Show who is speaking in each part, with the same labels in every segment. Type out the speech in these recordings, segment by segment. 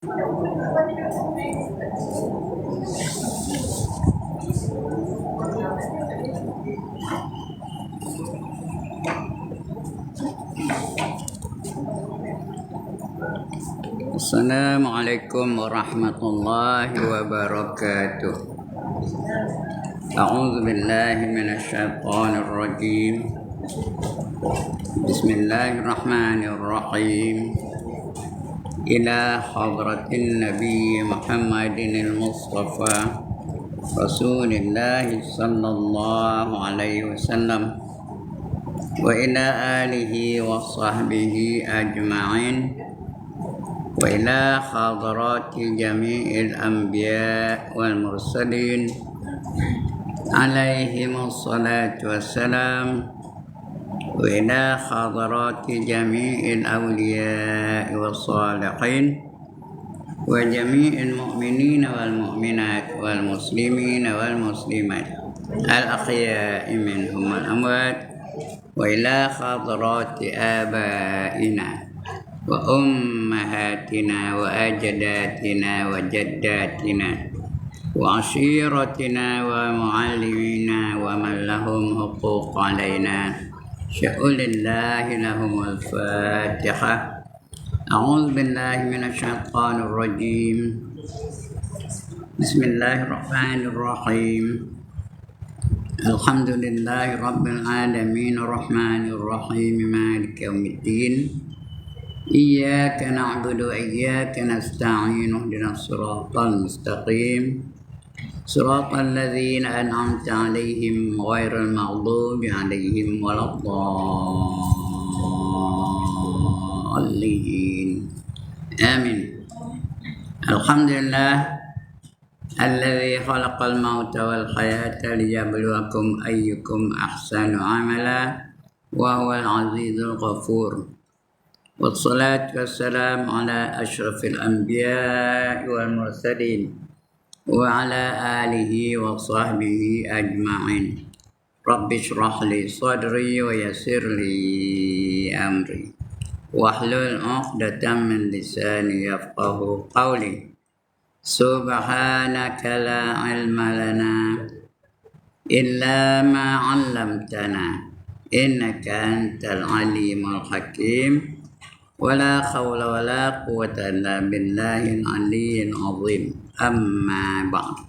Speaker 1: Assalamualaikum warahmatullahi wabarakatuh. A'udzu billahi minasyaitonir rajim. Bismillahirrahmanirrahim. Ila hadratin Nabi Muhammadin al-Mustafa Rasulillah sallallahu alaihi wasallam wa ila alihi wa sahbihi ajma'in wa ila hadrati jami'il anbiya wal mursalin alaihimus salatu wassalam wa ila hadrati jami'il awliya was salihin wa jami'il mu'minin wal mu'minat wal muslimin wal muslimat al ahya'i minhum wal amwat wa ila hadrati abaina wa ummahatina wa ajdatina wa jaddatina wa ashiratina wa muallimina wa man lahum huquq alaina sya'ulillahi lahumul fatihah. A'udzu billahi minasyaitonir rajim. Bismillahirrahmanirrahim. Alhamdulillahi rabbil alamin arrahmanir rahim maliki yaumiddin. Iyyaka na'budu wa iyyaka nasta'in ihdinas siratal mustaqim siratal ladzina an'amta 'alaihim ghairil maghdubi 'alaihim waladdallin. Amin. Alhamdulillah alladzi khalaqal mauta wal hayata liyabluwakum ayyukum ahsanu 'amala wa huwal 'azizul ghafur. Wassalatu wassalamu ala asyrafil anbiya wal mursalin wa ala alihi wa sahbihi ajma'in. Rabbi shrah li sadri wa yassir li amri wahlul 'uqdatam min lisani yafqahu qawli. Subhanaka la ilma lana illa ma 'allamtana innaka antal alimul hakim. Wala khawla wala quwwata illa billahil aliyyil azim. Amma ba'd.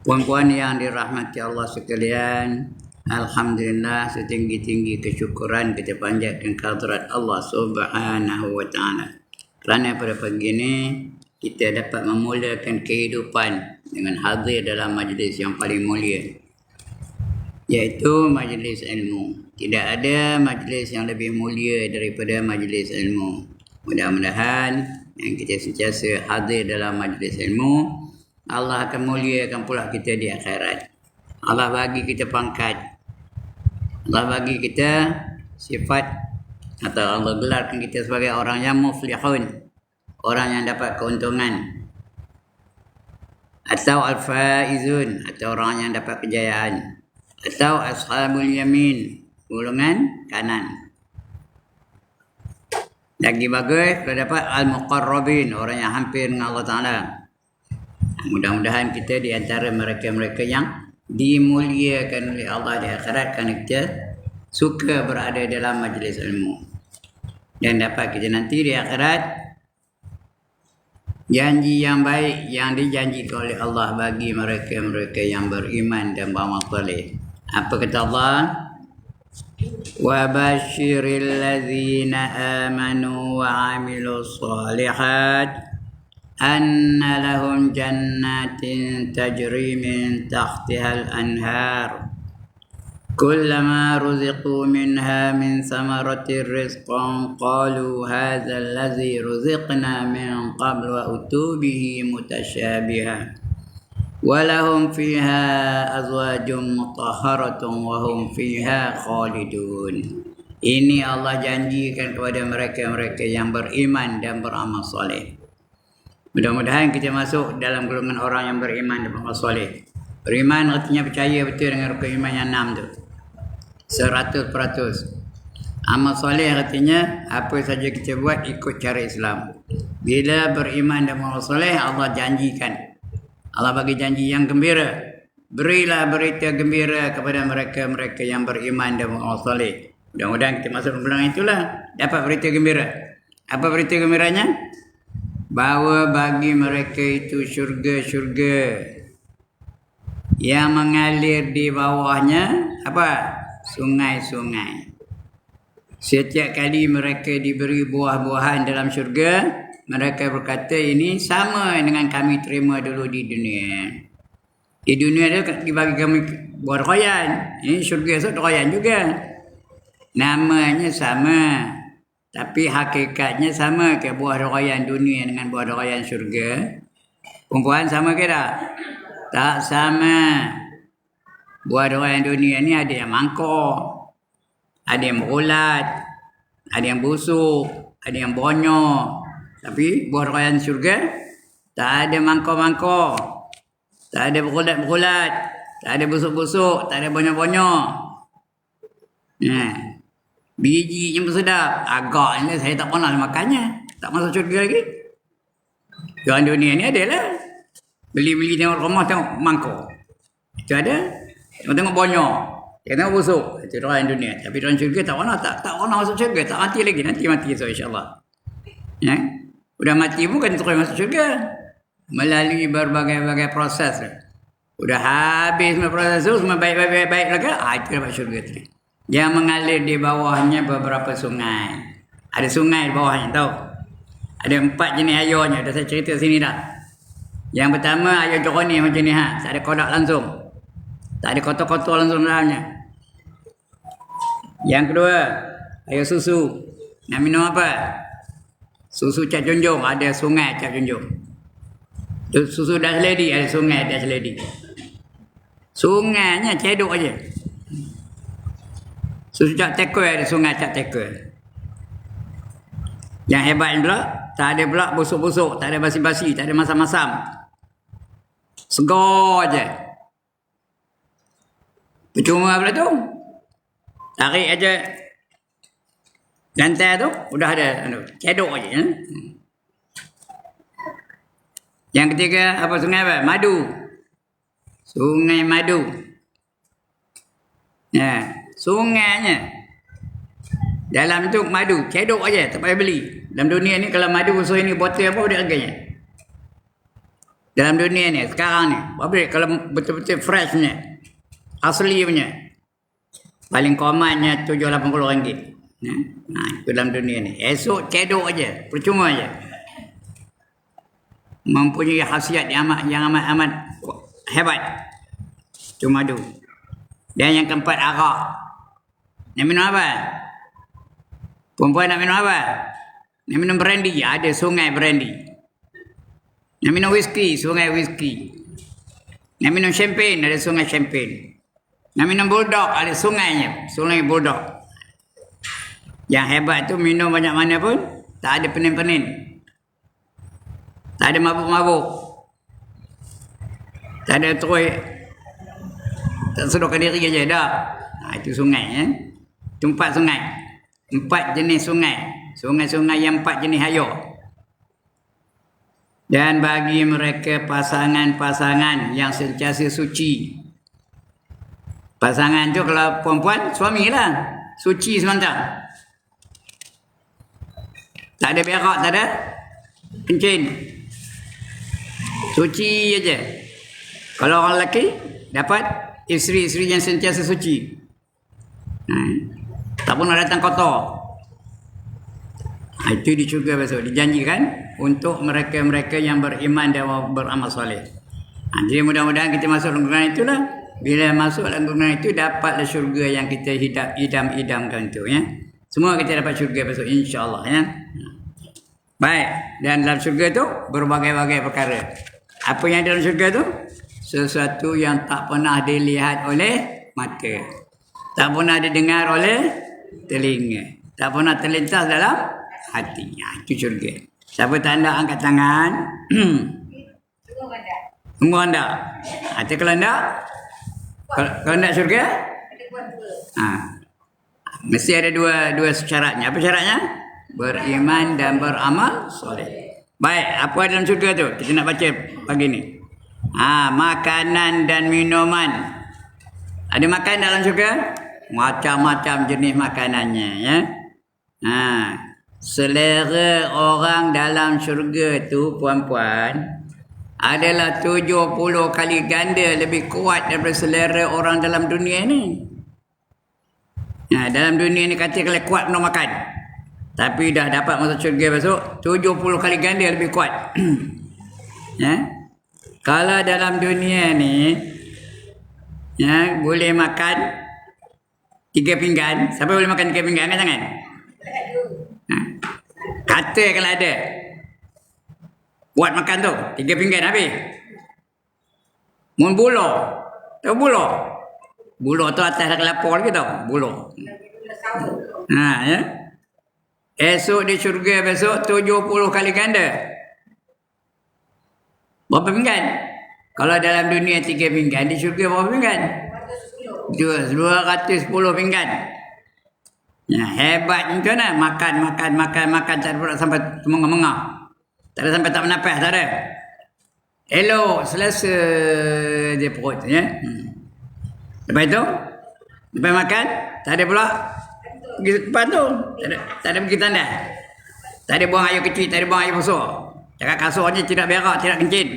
Speaker 1: Puan-puan yang dirahmati Allah sekalian, alhamdulillah setinggi-tinggi kesyukuran kita panjatkan kehadrat Allah Subhanahu wa taala. Kerana pada pagi ini kita dapat memulakan kehidupan dengan hadir dalam majlis yang paling mulia, iaitu majlis ilmu. Tidak ada majlis yang lebih mulia daripada majlis ilmu. Mudah-mudahan yang kita sentiasa hadir dalam majlis ilmu, Allah akan muliakan pula kita di akhirat. Allah bagi kita pangkat, Allah bagi kita sifat, atau Allah gelarkan kita sebagai orang yang muflihun, orang yang dapat keuntungan, atau al-faizun, atau orang yang dapat kejayaan, atau ashabul yamin, golongan kanan. Lagi bagus kalau dapat al-muqarrabin, orang yang hampir dengan Allah Ta'ala. Mudah-mudahan kita di antara mereka-mereka yang dimuliakan oleh Allah di akhirat kerana kita suka berada dalam majlis ilmu. Dan dapat kita nanti di akhirat janji yang baik yang dijanjikan oleh Allah bagi mereka-mereka yang beriman dan beramal saleh. Apa kata Allah? Wa basyiril ladzina amanu wa 'amilus shalihat anna lahum jannatin tajri min tahtihal anhar kullama ruziqu minha min samaratir rizqan qalu hadza allazi ruziqna min qabl wa utubihi mutasyabiha walahum fiha azwajum mutahharatun wa hum fiha khalidun. Ini Allah janjikan kepada mereka-mereka yang beriman dan beramal soleh. Mudah-mudahan kita masuk dalam golongan orang yang beriman dan beramal soleh. Beriman artinya percaya betul dengan rukun iman yang 6 tu, 100%. Amal soleh artinya apa saja kita buat ikut cara Islam. Bila beriman dan amal soleh, Allah janjikan. Allah bagi janji yang gembira. Berilah berita gembira kepada mereka-mereka yang beriman dan amal soleh. Mudah-mudahan kita masuk golongan itulah, dapat berita gembira. Apa berita gembiranya? Bahawa bagi mereka itu syurga-syurga yang mengalir di bawahnya apa? Sungai-sungai. Setiap kali mereka diberi buah-buahan dalam syurga, mereka berkata ini sama dengan kami terima dulu di dunia. Di dunia dia dibagi kami buah royan. Ini syurga esok royan juga. Namanya sama. Tapi hakikatnya sama ke buah royan dunia dengan buah royan syurga. Perempuan sama ke tak? Tak sama. Buah royan dunia ni ada yang mangkok. Ada yang berulat, ada yang busuk, ada yang bonyok. Tapi buah royan syurga tak ada mangkok-mangkok, tak ada berulat-berulat, tak ada busuk-busuk, tak ada bonyok-bonyok. Bijinya pun sedap. Agaknya saya tak pernah makannya. Tak masuk syurga lagi. Orang dunia ni adalah beli-beli tengok rumah tengok mangkok. Itu ada. Tengok bonyok. Dia tengok busuk. Itu orang dunia. Tapi orang syurga tak pernah masuk syurga. Tak mati lagi. Nanti mati esok insyaAllah. Ya? Udah mati bukan terus masuk syurga. Melalui berbagai-bagai proses. Udah habis semua proses itu. Semua baik-baik lagi. Itu dapat syurga tadi. Yang mengalir di bawahnya beberapa sungai. Ada sungai di bawahnya. Tahu? Ada 4 jenis airnya. Dah saya cerita sini dah. Yang pertama air jernih macam ni. Tak ada kodak langsung. Tak ada kotor-kotor langsung dalamnya. Yang kedua, air susu. Nak minum apa? Susu Cap Junjung. Ada sungai Cap Junjung. Susu Dutch Lady. Ada sungai Dutch Lady. Sungainya cedok aja. Susu Cap Tekul. Ada sungai Cap Tekul. Yang hebat pula, tak ada pula busuk-busuk. Tak ada basi-basi. Tak ada masam-masam. Segar aja. Percuma pula tu. Tarik aja lantai tu, udah ada cedok aja. Ya? Yang ketiga, apa sungai apa? Madu. Sungai Madu. Ya, sungainya. Dalam tu madu, cedok aja, tak payah beli. Dalam dunia ni kalau madu usul ini botol apa dia harganya? Dalam dunia ni, sekarang ni, apa kalau betul-betul fresh punya. Asli punya. Paling komannya RM70-80. Itu dalam dunia ni. Esok cedok aja. Percuma aja. Mempunyai khasiat yang amat hebat. Cuma madu. Dan yang keempat, arak. Nak minum apa? Perempuan nak minum apa? Nak minum brandy. Ada sungai brandy. Nak minum whisky. Sungai whisky. Nak minum champagne. Ada sungai champagne. Nak minum bulldog, ada sungainya. Sungai bulldog. Yang hebat tu minum banyak mana pun, tak ada penin-penin. Tak ada mabuk-mabuk. Tak ada terus. Tak sedukkan diri aja dah. Itu sungai. Ya? Itu 4 sungai. 4 jenis sungai. Sungai-sungai yang 4 jenis air. Dan bagi mereka pasangan-pasangan yang sentiasa suci. Pasangan tu kalau perempuan, suami lah. Suci semantang. Tak ada berak, tak ada kencing. Suci aja. Kalau orang lelaki, dapat isteri-isteri yang sentiasa suci. Tak pernah datang kotor. Itu di syurga besok. Dijanjikan untuk mereka-mereka yang beriman dan beramal soleh. Jadi mudah-mudahan kita masuk lingkungan itulah. Bila masuk dalam golongan itu, dapatlah syurga yang kita idam-idamkan itu. Ya? Semua kita dapat syurga besok, insyaAllah. Ya? Baik, dan dalam syurga itu, berbagai-bagai perkara. Apa yang dalam syurga itu? Sesuatu yang tak pernah dilihat oleh mata. Tak pernah didengar oleh telinga. Tak pernah terlintas dalam hati. Itu syurga. Siapa tak anda angkat tangan? Tunggu anda. Hati kalau anda? Kalau nak syurga? Mesti ada dua syaratnya. Apa syaratnya? Beriman dan beramal soleh. Baik, apa dalam surga tu? Kita nak baca pagi ni. Makanan dan minuman. Ada makan dalam surga? Macam-macam jenis makanannya, ya. Selera orang dalam syurga tu, puan-puan, adalah 70 kali ganda lebih kuat daripada selera orang dalam dunia ni. Dalam dunia ni kata kalau kuat kena makan. Tapi dah dapat masuk syurga besok 70 kali ganda lebih kuat. Kalau dalam dunia ni boleh makan 3 pinggan. Siapa boleh makan 3 pinggan? Angkat tangan. Kata kalau ada buat makan tu 3 pinggan habis. Mun bulo. Tahu bulo? Bulo tu atas dah kelapa lagi tau. Bulo. Ya. Esok di syurga besok 70 kali ganda. Berapa pinggan? Kalau dalam dunia 3 pinggan, di syurga berapa pinggan? 210 pinggan. Hebat macam mana? Makan tak ada sampai mengah-mengah. Tak ada sampai tak bernafas, tak ada. Elok, selesa dia perut. Lepas itu, lepas makan, tak ada pula pergi tempat tu. Tak ada pergi tandas. Tak ada buang air kecil, tak ada buang air besar. Cakap kasurnya tidak berak, tidak kencing.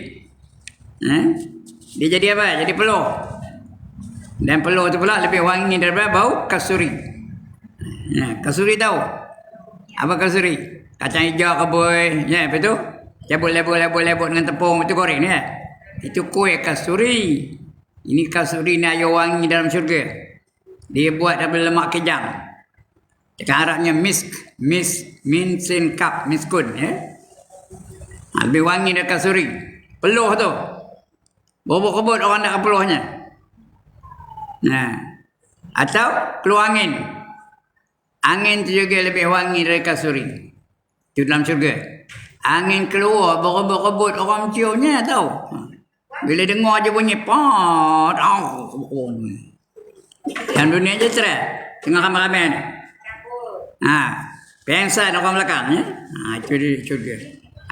Speaker 1: Dia jadi apa? Jadi peluh. Dan peluh tu pula lebih wangi daripada bau kasuri. Kasuri tahu? Apa kasuri? Kacang hijau kebui. Lepas tu lebur dengan tepung. Itu goreng ya. Itu kuih kasuri. Ini kasuri ni air wangi dalam syurga. Dia buat daripada lemak kejang. Dekat Arabnya mincin cup, miskun ya. Lebih wangi dari kasuri. Peluh tu. Bobok-bobok orang nak peluhnya. Atau keluar angin. Angin tu juga lebih wangi dari kasuri. Itu dalam syurga. Angin keluar, berebut-rebut orang menciumnya tahu. Bila dengar je bunyi pot. Dalam dunia je cerai. Tengah ramai-ramai ni. Pengsan orang belakang ya. Itu dia syurga.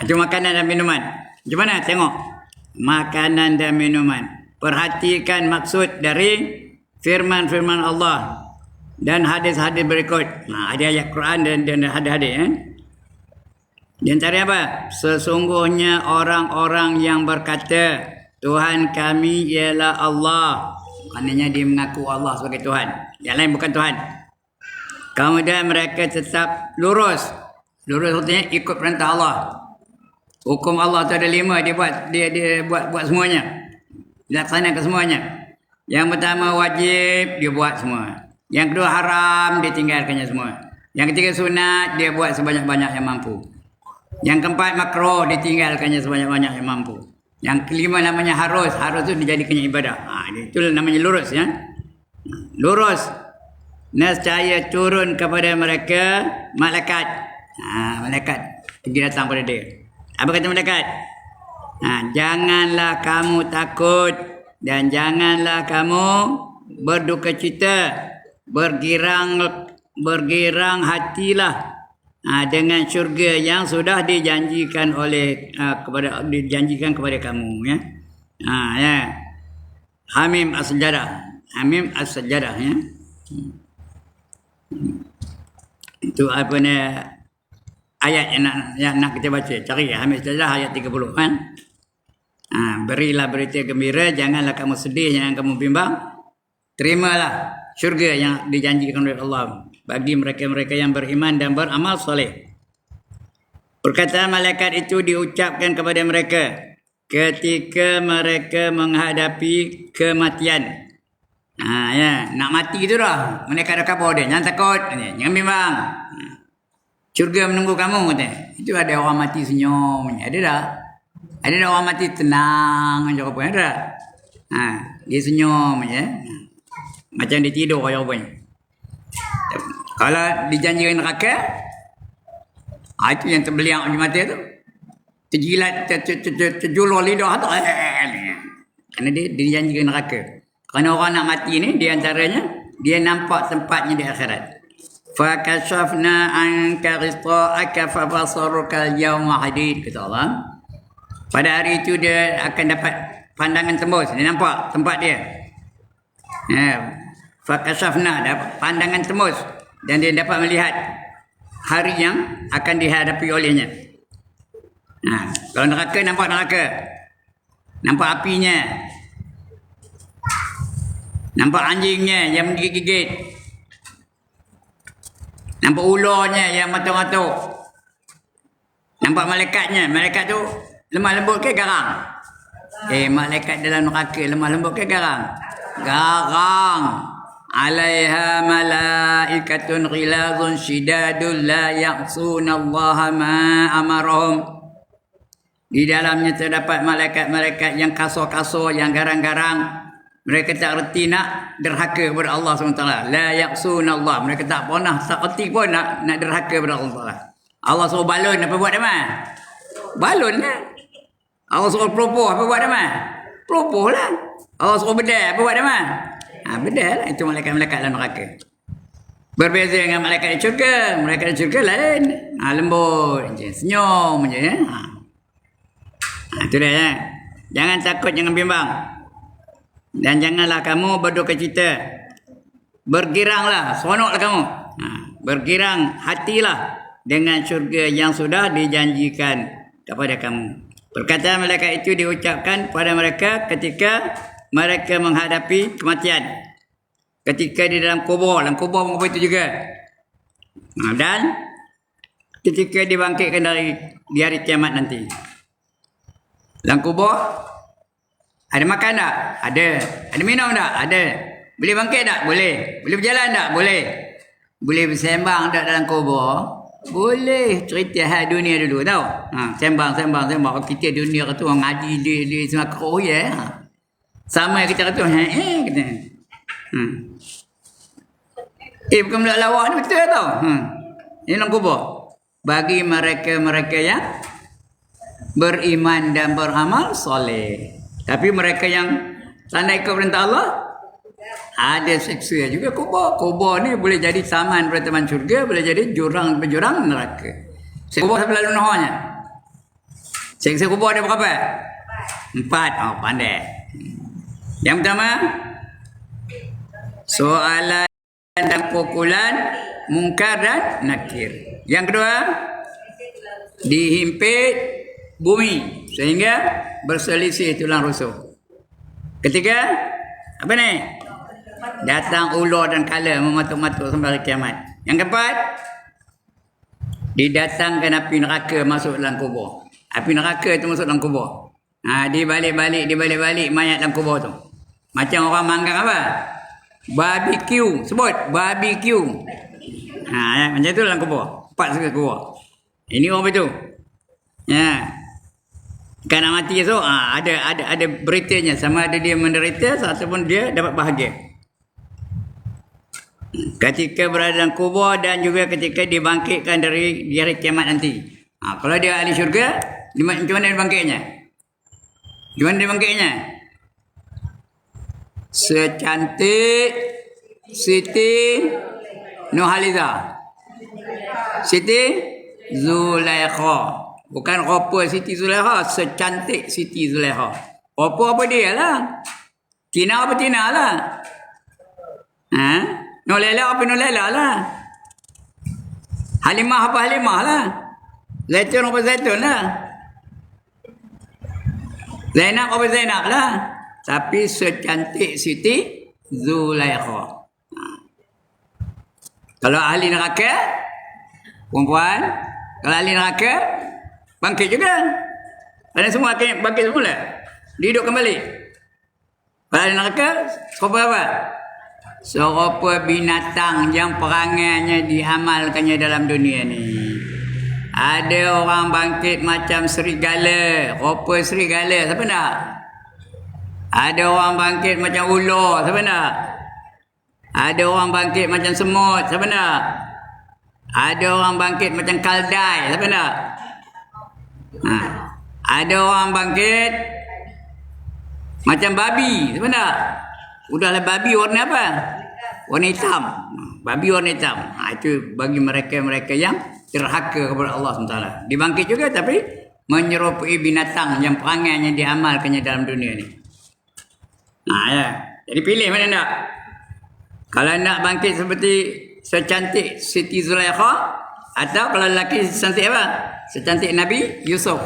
Speaker 1: Itu makanan dan minuman. Macam mana? Tengok. Makanan dan minuman. Perhatikan maksud dari firman-firman Allah dan hadis-hadis berikut. Ada ayat Quran dan hadis-hadis. Di antara apa? Sesungguhnya orang-orang yang berkata Tuhan kami ialah Allah. Maknanya dia mengaku Allah sebagai Tuhan. Yang lain bukan Tuhan. Kemudian mereka tetap lurus. Lurus artinya ikut perintah Allah. Hukum Allah tu ada 5. Dia buat semuanya. Dilaksanakan semuanya. Yang pertama wajib, dia buat semua. Yang kedua haram, dia tinggalkannya semua. Yang ketiga sunat, dia buat sebanyak-banyak yang mampu. Yang keempat makruh, dia tinggalkannya sebanyak-banyak yang mampu. Yang kelima namanya harus. Harus tu dijadikannya ibadah. Itu namanya lurus ya. Lurus. Nescaya turun kepada mereka malaikat. Malaikat pergi datang pada dia. Apa kata malaikat? Janganlah kamu takut dan janganlah kamu berduka cita, bergirang hatilah dengan syurga yang sudah dijanjikan kepada kamu ya. Ya. Hamim as-sajadah ya. Itu apa ni ayat yang nak kita baca. Cari Hamim as-sajadah ayat 30 kan. Berilah berita gembira, janganlah kamu sedih, jangan kamu bimbang. Terimalah syurga yang dijanjikan oleh Allah bagi mereka-mereka yang beriman dan beramal soleh. Perkataan malaikat itu diucapkan kepada mereka ketika mereka menghadapi kematian. Ya, nak mati tu dah. Malaikat dah khabar dia, jangan takut, jangan bimbang. Syurga menunggu kamu kata. Itu ada orang mati senyum, ada dah. Ada orang mati tenang aja apa ada. Dia senyum aja. Macam dia tidur aja apa. Kalau dijanjikan neraka, itu yang terbeliak di mata tu. Terjilat, terjulur lidah tu. Kerana dia dijanjikan neraka. Kerana orang nak mati ni, di antaranya, dia nampak tempatnya di akhirat. Fakashafna anka ghita'aka fabasaruka al-yawma hadid, kata Allah. Pada hari itu dia akan dapat pandangan tembus. Dia nampak tempat dia. Fakashafna, dapat pandangan tembus. Dan dia dapat melihat hari yang akan dihadapi olehnya. Kalau neraka, nampak neraka. Nampak apinya. Nampak anjingnya yang menggigit-gigit. Nampak ularnya yang matuk-matuk. Nampak malaikatnya. Malaikat tu lemah lembut ke garang? Malaikat dalam neraka lemah lembut ke garang? Garang. Alaiha malaikatun ghilazun shidadun la ya'sunallaha ma amarahum. Di dalamnya terdapat malaikat-malaikat yang kasar-kasar, yang garang-garang. Mereka tak reti nak derhaka kepada Allah SWT. La ya'sunallah. Mereka tak pernah, tak reti pun nak derhaka kepada Allah SWT. Allah suruh balon, apa buat dah? Balon lah. Allah suruh pelopoh, apa buat dah? Pelopoh lah. Allah suruh bedal, apa buat dah? Bedal lah. Itu malaikat-malaikat dalam neraka. Berbeza dengan malaikat di syurga. Malaikat di syurga lain. Lembut je, senyum je. Itu dia ya. Jangan takut, jangan bimbang. Dan janganlah kamu berduka cita. Bergiranglah, seronoklah kamu. Bergirang hatilah dengan syurga yang sudah dijanjikan kepada kamu. Perkataan malaikat itu diucapkan pada mereka ketika mereka menghadapi kematian. Ketika di dalam kubur pun itu juga. Dan ketika dibangkitkan di hari kiamat nanti. Dalam kubur ada makan tak? Ada. Ada minum tak? Ada. Boleh bangkit tak? Boleh. Boleh berjalan tak? Boleh. Boleh bersembang tak dalam kubur? Boleh. Cerita hal dunia dulu tau. Sembang. Kita dunia kata orang ngaji di Semakau ya. Sama kita kata kita. Bukan belak lawak ni betul tau. Ini dalam kubur. Bagi mereka-mereka yang beriman dan beramal soleh. Tapi mereka yang tak nak ikut perintah Allah, ada seksa juga kubur. Kubur ni boleh jadi saman pada teman syurga, boleh jadi jurang neraka. Seksa kubur sampai lalu nahanya. Seksa kubur ada berapa? 4. Pandai. Yang pertama, soalan dan pukulan mungkar dan nakir. Yang kedua, dihimpit bumi sehingga berselisih tulang rusuk. Ketiga, apa ni? Datang ular dan kala mematuk-matuk sampai kiamat. Yang keempat, didatangkan api neraka masuk dalam kubur. Api neraka itu masuk dalam kubur. Dibalik-balik mayat dalam kubur tu. Macam orang manggang apa? Barbecue. Sebut barbecue. Macam tu dalam kubur. 4 sekali kubur. Ini orang betul. Kan nak mati esok, ada beritanya, sama ada dia menderita ataupun dia dapat bahagia. Ketika berada dalam kubur dan juga ketika dibangkitkan dari di hari kiamat nanti. Kalau dia ahli syurga, macam mana dibangkitnya? Gimana dibangkitnya? Secantik Siti Nurhaliza. Siti Zulaikha. Bukan rupa Siti Zulaikha, secantik Siti Zulaikha. Rupa apa dia lah? Tina apa Tina lah? Nolela apa Nolela lah? Halimah apa Halimah lah? Zaitun apa Zaitun lah? Zainab apa Zainab lah? Tapi secantik Siti Zulaikha. Kalau ahli neraka, perempuan, kalau ahli neraka, bangkit juga. Kerana semua akan bangkit semula. Hidup kembali. Kalau ahli neraka, serupa apa? Serupa binatang yang perangannya diamalkannya dalam dunia ni. Ada orang bangkit macam serigala, rupa serigala, siapa nak? Ada orang bangkit macam ular, siapa nak? Ada orang bangkit macam semut, siapa nak? Ada orang bangkit macam kaldai, siapa nak? Ada orang bangkit macam babi, siapa nak? Udahlah babi warna apa? Warna hitam. babi warna hitam. Itu bagi mereka-mereka yang derhaka kepada Allah SWT. Dibangkit juga tapi menyerupai binatang yang perangainya diamalkannya dalam dunia ni. Ya. Jadi pilih mana nak. Kalau nak bangkit seperti secantik Siti Zulaikha, atau kalau lelaki secantik apa? Secantik Nabi Yusuf.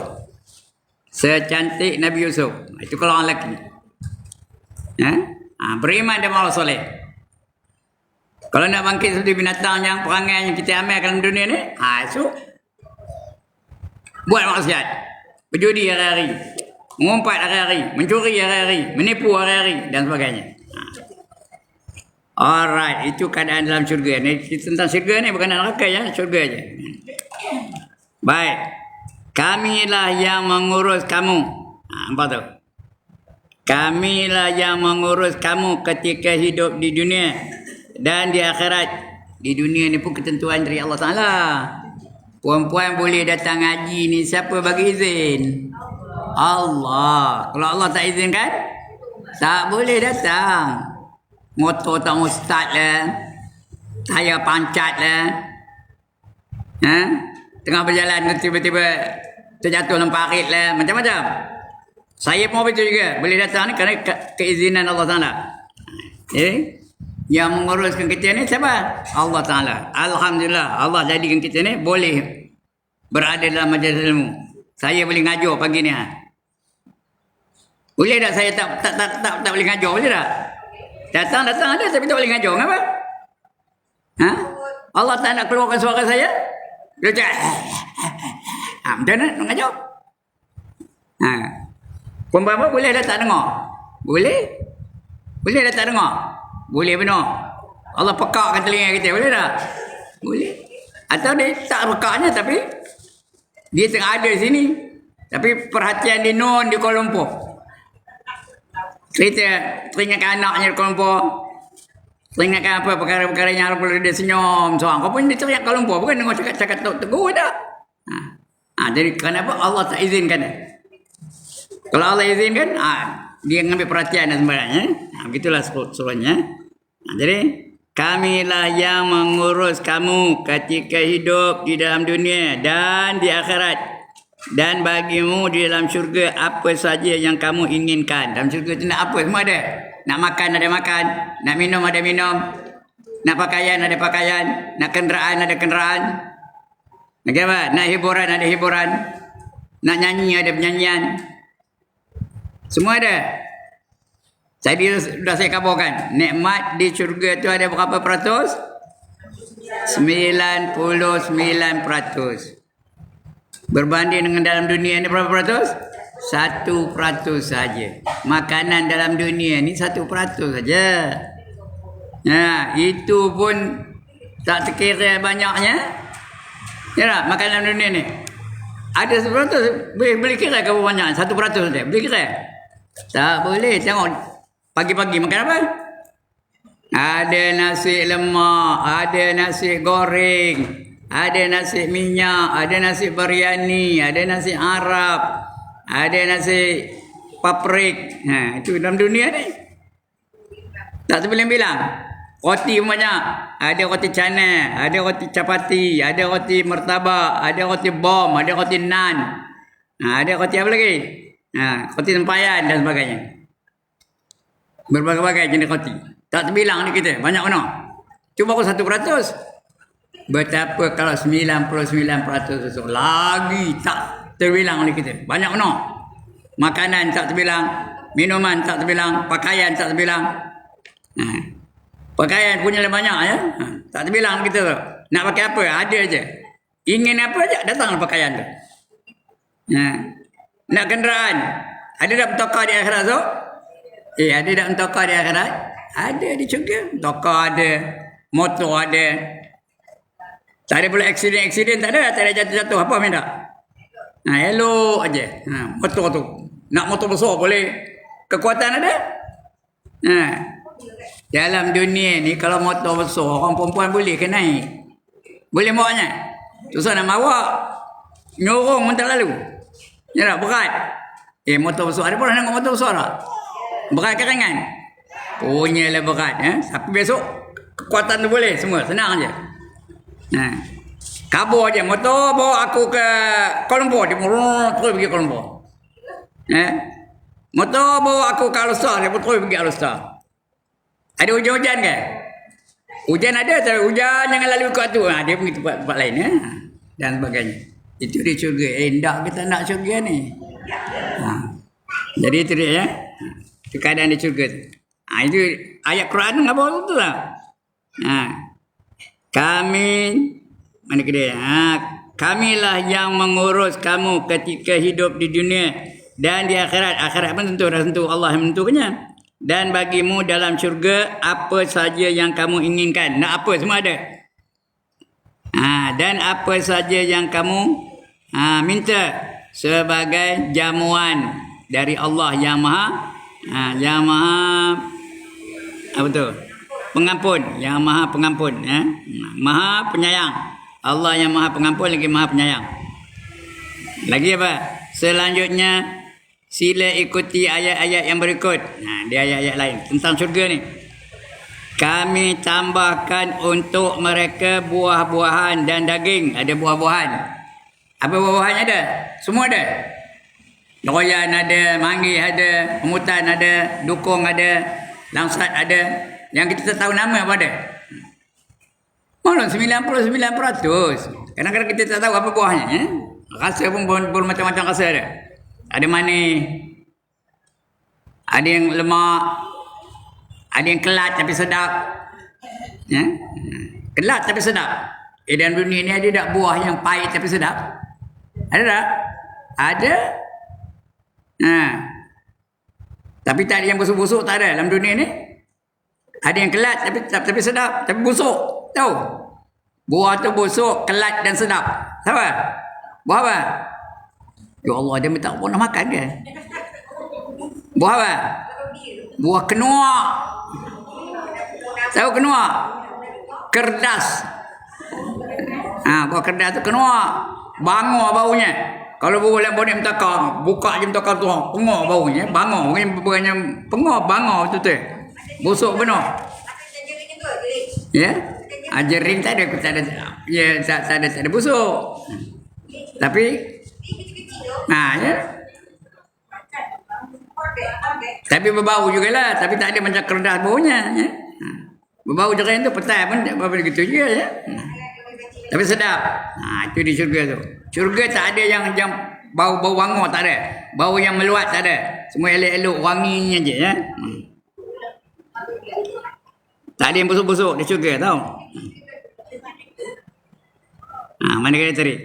Speaker 1: Secantik Nabi Yusuf. Itu kalau orang lelaki. Beriman dan Allah soleh. Kalau nak bangkit seperti binatang yang perangai yang kita amalkan dalam dunia ni, so buat maksiat, berjudi hari-hari, mengumpat hari-hari, mencuri hari-hari, menipu hari-hari dan sebagainya. Alright, itu keadaan dalam syurga. Ni tentang syurga ni bukan neraka ya, syurga aja. Baik. Kamilah yang mengurus kamu. Apa tu? Kamilah yang mengurus kamu ketika hidup di dunia dan di akhirat. Di dunia ni pun ketentuan dari Allah Taala. Puan-puan boleh datang ngaji ni siapa bagi izin? Allah. Kalau Allah tak izinkan, tak boleh datang. Motor tak mau start lah. Tayar pancat lah. Tengah berjalan tiba-tiba terjatuh dalam parit lah. Macam-macam. Saya pun betul juga. Boleh datang ni kerana keizinan Allah Ta'ala. Yang menguruskan kita ni siapa? Allah Ta'ala. Alhamdulillah. Allah jadikan kita ni boleh berada dalam majlis ilmu. Saya boleh ngajar pagi ni. Boleh tak saya tak boleh ngajar? Boleh tak? Datang ada tapi tak boleh ngajar. Kenapa? Allah tak nak keluarkan suara saya? Dia cakap, macam mana nak ngajar? Perempuan boleh dah tak dengar? Boleh? Boleh dah tak dengar? Boleh benar. Allah pekakkan telinga kita. Boleh tak? Boleh. Atau dia tak pekaknya tapi dia tengah ada di sini. Tapi perhatian dia non di Kuala Lumpur. Teringatkan anaknya di Kuala Lumpur. Teringatkan apa perkara-perkara yang perlu dia senyum. Kau pun dia teriak Kuala Lumpur. Bukan dengar cakap tegur tak? Jadi kenapa Allah tak izinkan? Kalau Allah izinkan, dia mengambil perhatian dan sebagainya. Begitulah suruhnya. Jadi, kamilah yang mengurus kamu ketika hidup di dalam dunia dan di akhirat. Dan bagimu di dalam syurga apa saja yang kamu inginkan. Dalam syurga itu nak apa? Semua ada. Nak makan ada makan. Nak minum ada minum. Nak pakaian ada pakaian. Nak kenderaan ada kenderaan. Nak hiburan ada hiburan. Nak nyanyi ada penyanyian. Semua ada. Sudah saya kabarkan. Nikmat di syurga itu ada berapa peratus? 99%. Berbanding dengan dalam dunia ni berapa peratus? 1% saja. Makanan dalam dunia ni 1% saja. Itu pun tak terkira banyaknya. Ya tak? Makanan dunia ni. Ada 1%. Boleh kira ke berapa banyak? 1% saja. Boleh kira? Tak boleh. Tengok. Pagi-pagi makan apa? Ada nasi lemak. Ada nasi goreng. Ada nasi minyak. Ada nasi biryani. Ada nasi Arab. Ada nasi paprik. Itu dalam dunia ni. Tak terbilang-bilang. Roti banyak. Ada roti canai. Ada roti capati. Ada roti martabak. Ada roti bom. Ada roti nan. Ada roti apa lagi? Roti tempayan dan sebagainya. Berbagai-bagai jenis roti. Tak terbilang ni kita. Banyak mana? Cuba aku 1%. Betapa kalau 99% itu lagi tak terbilang oleh kita. Banyak mana? Makanan tak terbilang. Minuman tak terbilang. Pakaian tak terbilang. Pakaian punya banyak ya. Tak terbilang kita tu. Nak pakai apa? Ada je. Ingin apa je datanglah pakaian tu. Nak kenderaan. Ada tak petaka di akhirat tu? Ada tak petaka di akhirat? Ada di syurga. Petaka ada. Motor ada. Tak ada pula aksiden tak ada. Tak ada jatuh-jatuh. Apa minta? Elok aja. Motor tu. Nak motor besar boleh. Kekuatan ada? Dalam dunia ni kalau motor besar orang perempuan boleh ke naik? Boleh bawanya? Susah nak bawa. Nyorong mentah lalu. Ya tak? Berat. Motor besar. Ada pun nak motor besar tak? Berat ke ringan? Punyalah berat. Tapi besok kekuatan tu boleh semua, senang aja. Nah, kabur aja motor bawa aku ke Kuala Lumpur, dia terus pergi Kuala Lumpur. Motor bawa aku ke Al-Star, dia terus pergi Al-Star. Ada hujan-hujan ke? Hujan ada, tapi hujan jangan lalu kat tu. Dia pergi tempat lain dan sebagainya. Itu dia syurga. Tak kita nak syurga ni. Jadi itu dia ya. Itu keadaan di syurga tu. Itu ayat Quran apa tu lah. Kami mana ke dia? Kamilah yang mengurus kamu ketika hidup di dunia dan di akhirat. Akhirat pun tentu Allah yang menentukannya. Dan bagimu dalam syurga apa saja yang kamu inginkan. Nak apa semua ada. Dan apa saja yang kamu minta sebagai jamuan dari Allah yang maha apa tu? Pengampun, yang maha pengampun maha penyayang. Allah yang maha pengampun lagi maha penyayang. Lagi apa? Selanjutnya sila ikuti ayat-ayat yang berikut. Dia ayat-ayat lain tentang syurga ni. Kami tambahkan untuk mereka buah-buahan dan daging. Ada buah-buahan. Apa buah-buahannya ada? Semua ada. Loyan ada, manggis ada, rambutan ada, dukung ada, langsat ada. Yang kita tak tahu nama apa ada. Malah 99%. Kadang-kadang kita tak tahu apa buahnya. Rasa pun macam-macam rasa ada. Ada manis, ada yang lemak, ada yang kelat tapi sedap. Kelat tapi sedap. Dalam dunia ni ada tak buah yang pahit tapi sedap? Ada tak? Ada. Tapi tak ada yang busuk-busuk, tak ada dalam dunia ni. Ada yang kelat tapi sedap, tapi busuk. Tahu? Buah tu busuk, kelat dan sedap. Tahu tak? Buah apa? Ya Allah, dia minta pun nak makan ke? Buah apa? Buah kenua. Tahu kenua? Kerdas. Buah kerdas tu kenua. Bangor baunya. Kalau bau dalam bau ni mentakar, buka je mentakar tu. Pengor baunya. Bangor. Bukannya pengor, bangor tu tu. Busuk benar. Ya? Jering tak ada. Ya, tak ada busuk. Tapi ya. Tapi berbau jugalah, tapi tak ada macam kerdas baunya ya. Berbau juga yang tu petai pun apa begitu juga ya. Tapi sedap. Itu di syurga tu. Syurga tak ada yang bau wangi, tak ada. Bau yang meluat tak ada. Semua elok-elok wanginya je ya. Tak ada yang busuk-busuk di syurga tahu. Mana kata tadi?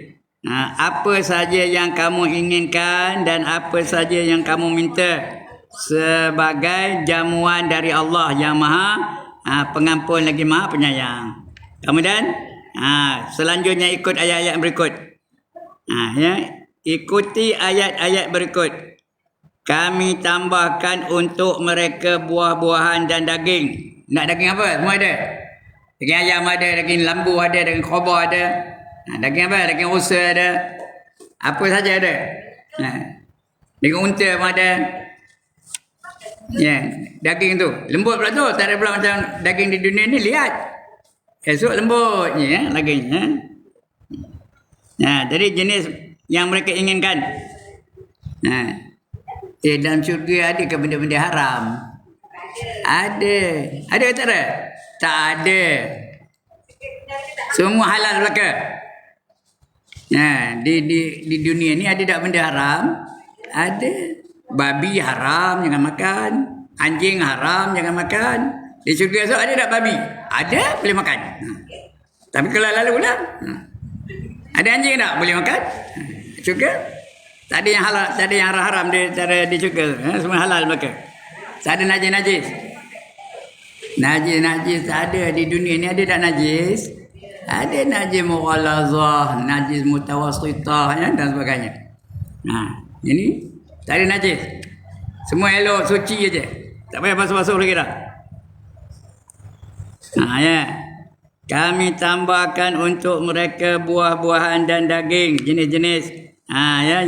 Speaker 1: Apa saja yang kamu inginkan dan apa saja yang kamu minta sebagai jamuan dari Allah yang maha pengampun lagi maha penyayang. Kemudian selanjutnya ikut ayat-ayat berikut. Ikuti ayat-ayat berikut. Kami tambahkan untuk mereka buah-buahan dan daging. Nak daging apa? Semua ada. Daging ayam ada, daging lambu ada, daging kobra ada. Daging apa? Daging rusa ada. Apa saja ada. Daging unta pun ada. Ya, daging tu. Lembut pula tu. Tak ada pula macam daging di dunia ni. Lihat. Esok lembutnya ya, dagingnya. Jadi jenis yang mereka inginkan. Dalam syurga ada ke benda-benda haram? Ada. Ada ke tak ada? Tak ada. Semua halal belaka. Di dunia ni ada tak benda haram? Ada. Babi haram, jangan makan. Anjing haram, jangan makan. Di syurga tu ada tak babi? Ada, boleh makan. Tapi kalau lalu pula, ada anjing tak? Boleh makan. Syurga? Tak ada yang halal, tak ada yang haram di syurga. Semua halal belaka. Tak ada najis-najis. Najis tak ada di dunia ni. Ada tak najis? Ada najis mughalazah, najis mutawassitah dan sebagainya. Ini tak ada najis. Semua elok, suci aja. Tak payah basuh-basuh lagi dah. Kami tambahkan untuk mereka buah-buahan dan daging jenis-jenis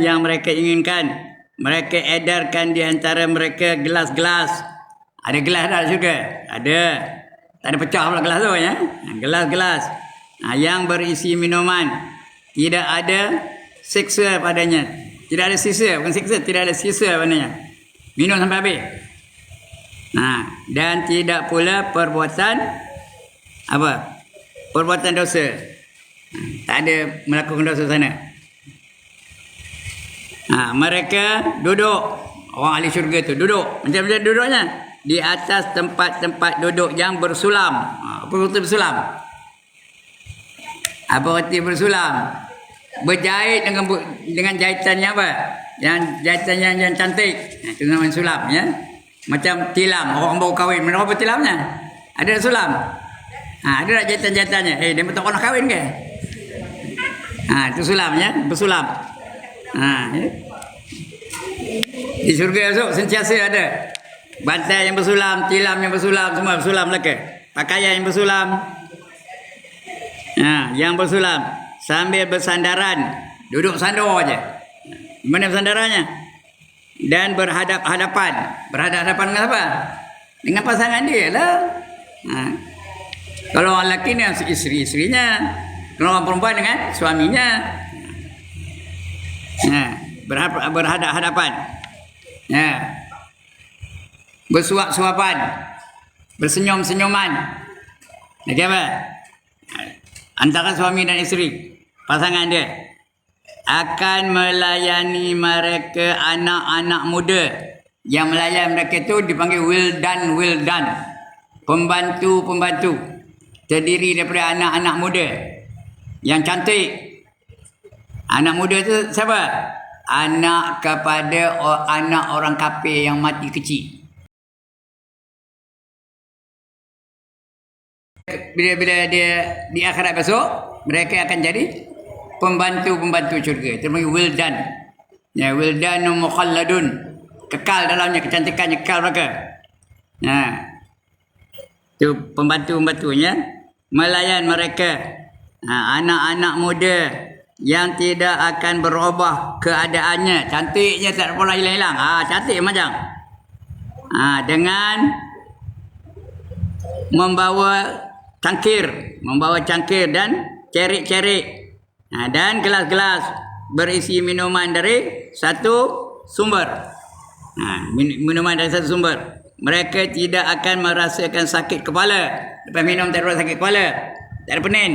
Speaker 1: yang mereka inginkan. Mereka edarkan di antara mereka gelas-gelas. Ada gelas tak juga? Ada. Tak ada pecah pula gelas tu ya. Gelas-gelas yang berisi minuman, tidak ada siksa padanya. Tidak ada sisa, bukan siksa, tidak ada sisa padanya. Minum sampai habis. Dan tidak pula perbuatan apa? Perbuatan dosa. Tak ada melakukan dosa sana. Mereka duduk, orang ahli syurga tu duduk. Macam-macam duduknya di atas tempat-tempat duduk yang bersulam. Apa kata bersulam? Apa kata bersulam? Berjahit dengan jahitannya apa? Yang jahitannya yang cantik. Itu namanya sulam ya. Macam tilam, orang baru kahwin. Mana apa tilamnya? Ada sulam. Ada tak jahitan-jahitannya? Dia betul nak kahwin ke? Itu sulam ya, bersulam. Ya. Di syurga esok sentiasa ada bantai yang bersulam, tilam yang bersulam, semua bersulam mereka. Pakaian yang bersulam. Yang bersulam sambil bersandaran, duduk sandar aja. Mana bersandarannya? Dan berhadap-hadapan. Berhadap-hadapan dengan apa? Dengan pasangan dia lah. Kalau orang lelaki ni isteri-isterinya, kalau orang perempuan dengan suaminya. Berhadap-hadapan. Bersuap-suapan, bersenyum-senyuman. Lagi apa? Antara suami dan isteri, pasangan dia akan melayani mereka anak-anak muda. Yang melayan mereka itu dipanggil wildan, pembantu-pembantu, terdiri daripada anak-anak muda yang cantik. Anak muda itu siapa? Anak kepada anak orang kafir yang mati kecil. Bila dia di akhirat besok, mereka akan jadi pembantu-pembantu syurga. Itu panggil wildan. Ya, wildanun mukhalladun. Kekal dalamnya, kecantikannya kekal mereka. Itu pembantu-pembantunya melayan mereka. Anak-anak muda yang tidak akan berubah keadaannya. Cantiknya tak pernah hilang-hilang. Cantik macam. Dengan membawa cangkir dan cerik-cerik. Dan gelas-gelas berisi minuman dari satu sumber. Minuman dari satu sumber. Mereka tidak akan merasakan sakit kepala. Lepas minum tak ada sakit kepala. Tak ada pening.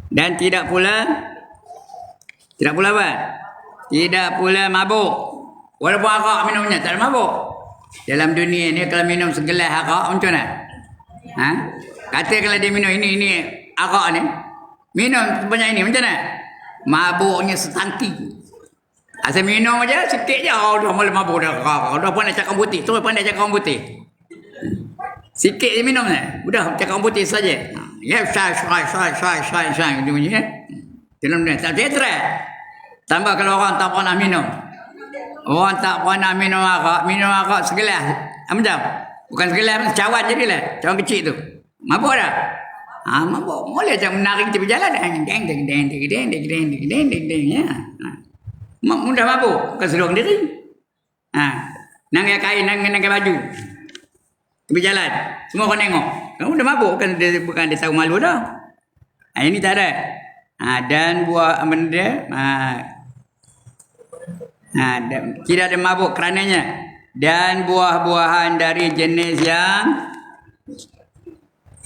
Speaker 1: Dan tidak pula apa? Tidak pula mabuk. Walaupun arak minumnya tak ada mabuk. Dalam dunia ni kalau minum segelas arak macam mana? Katakanlah dia minum ini arak ni. Minum sebanyak ini macam mana? Mabuknya setangki. Asal minum aja sikit je dah mula mabuk dah. Dah pandai cakap putih. Terus pandai cakap putih. Sikit je minum ni. Udah cakap putih saja. Ya, syai gitu bunyi ya. Dalam ni tak tetra. Tambah kalau orang tak pernah minum. Orang tak pernah minum arak segelas. Macam? Bukan segelas, cawan jadilah. Cawan kecil tu. Mabuk dah? Mabuk. Boleh macam menarik tepi jalan. Ya. Mudah mabuk. Bukan seluruh diri. Nanggai kain, nanggai baju. Tepi jalan. Semua orang tengok. Kamu dah mabuk. Bukan dia tahu malu dah. Ini tak ada. Dan buah benda tidak ada mabuk kerananya. Dan buah-buahan dari jenis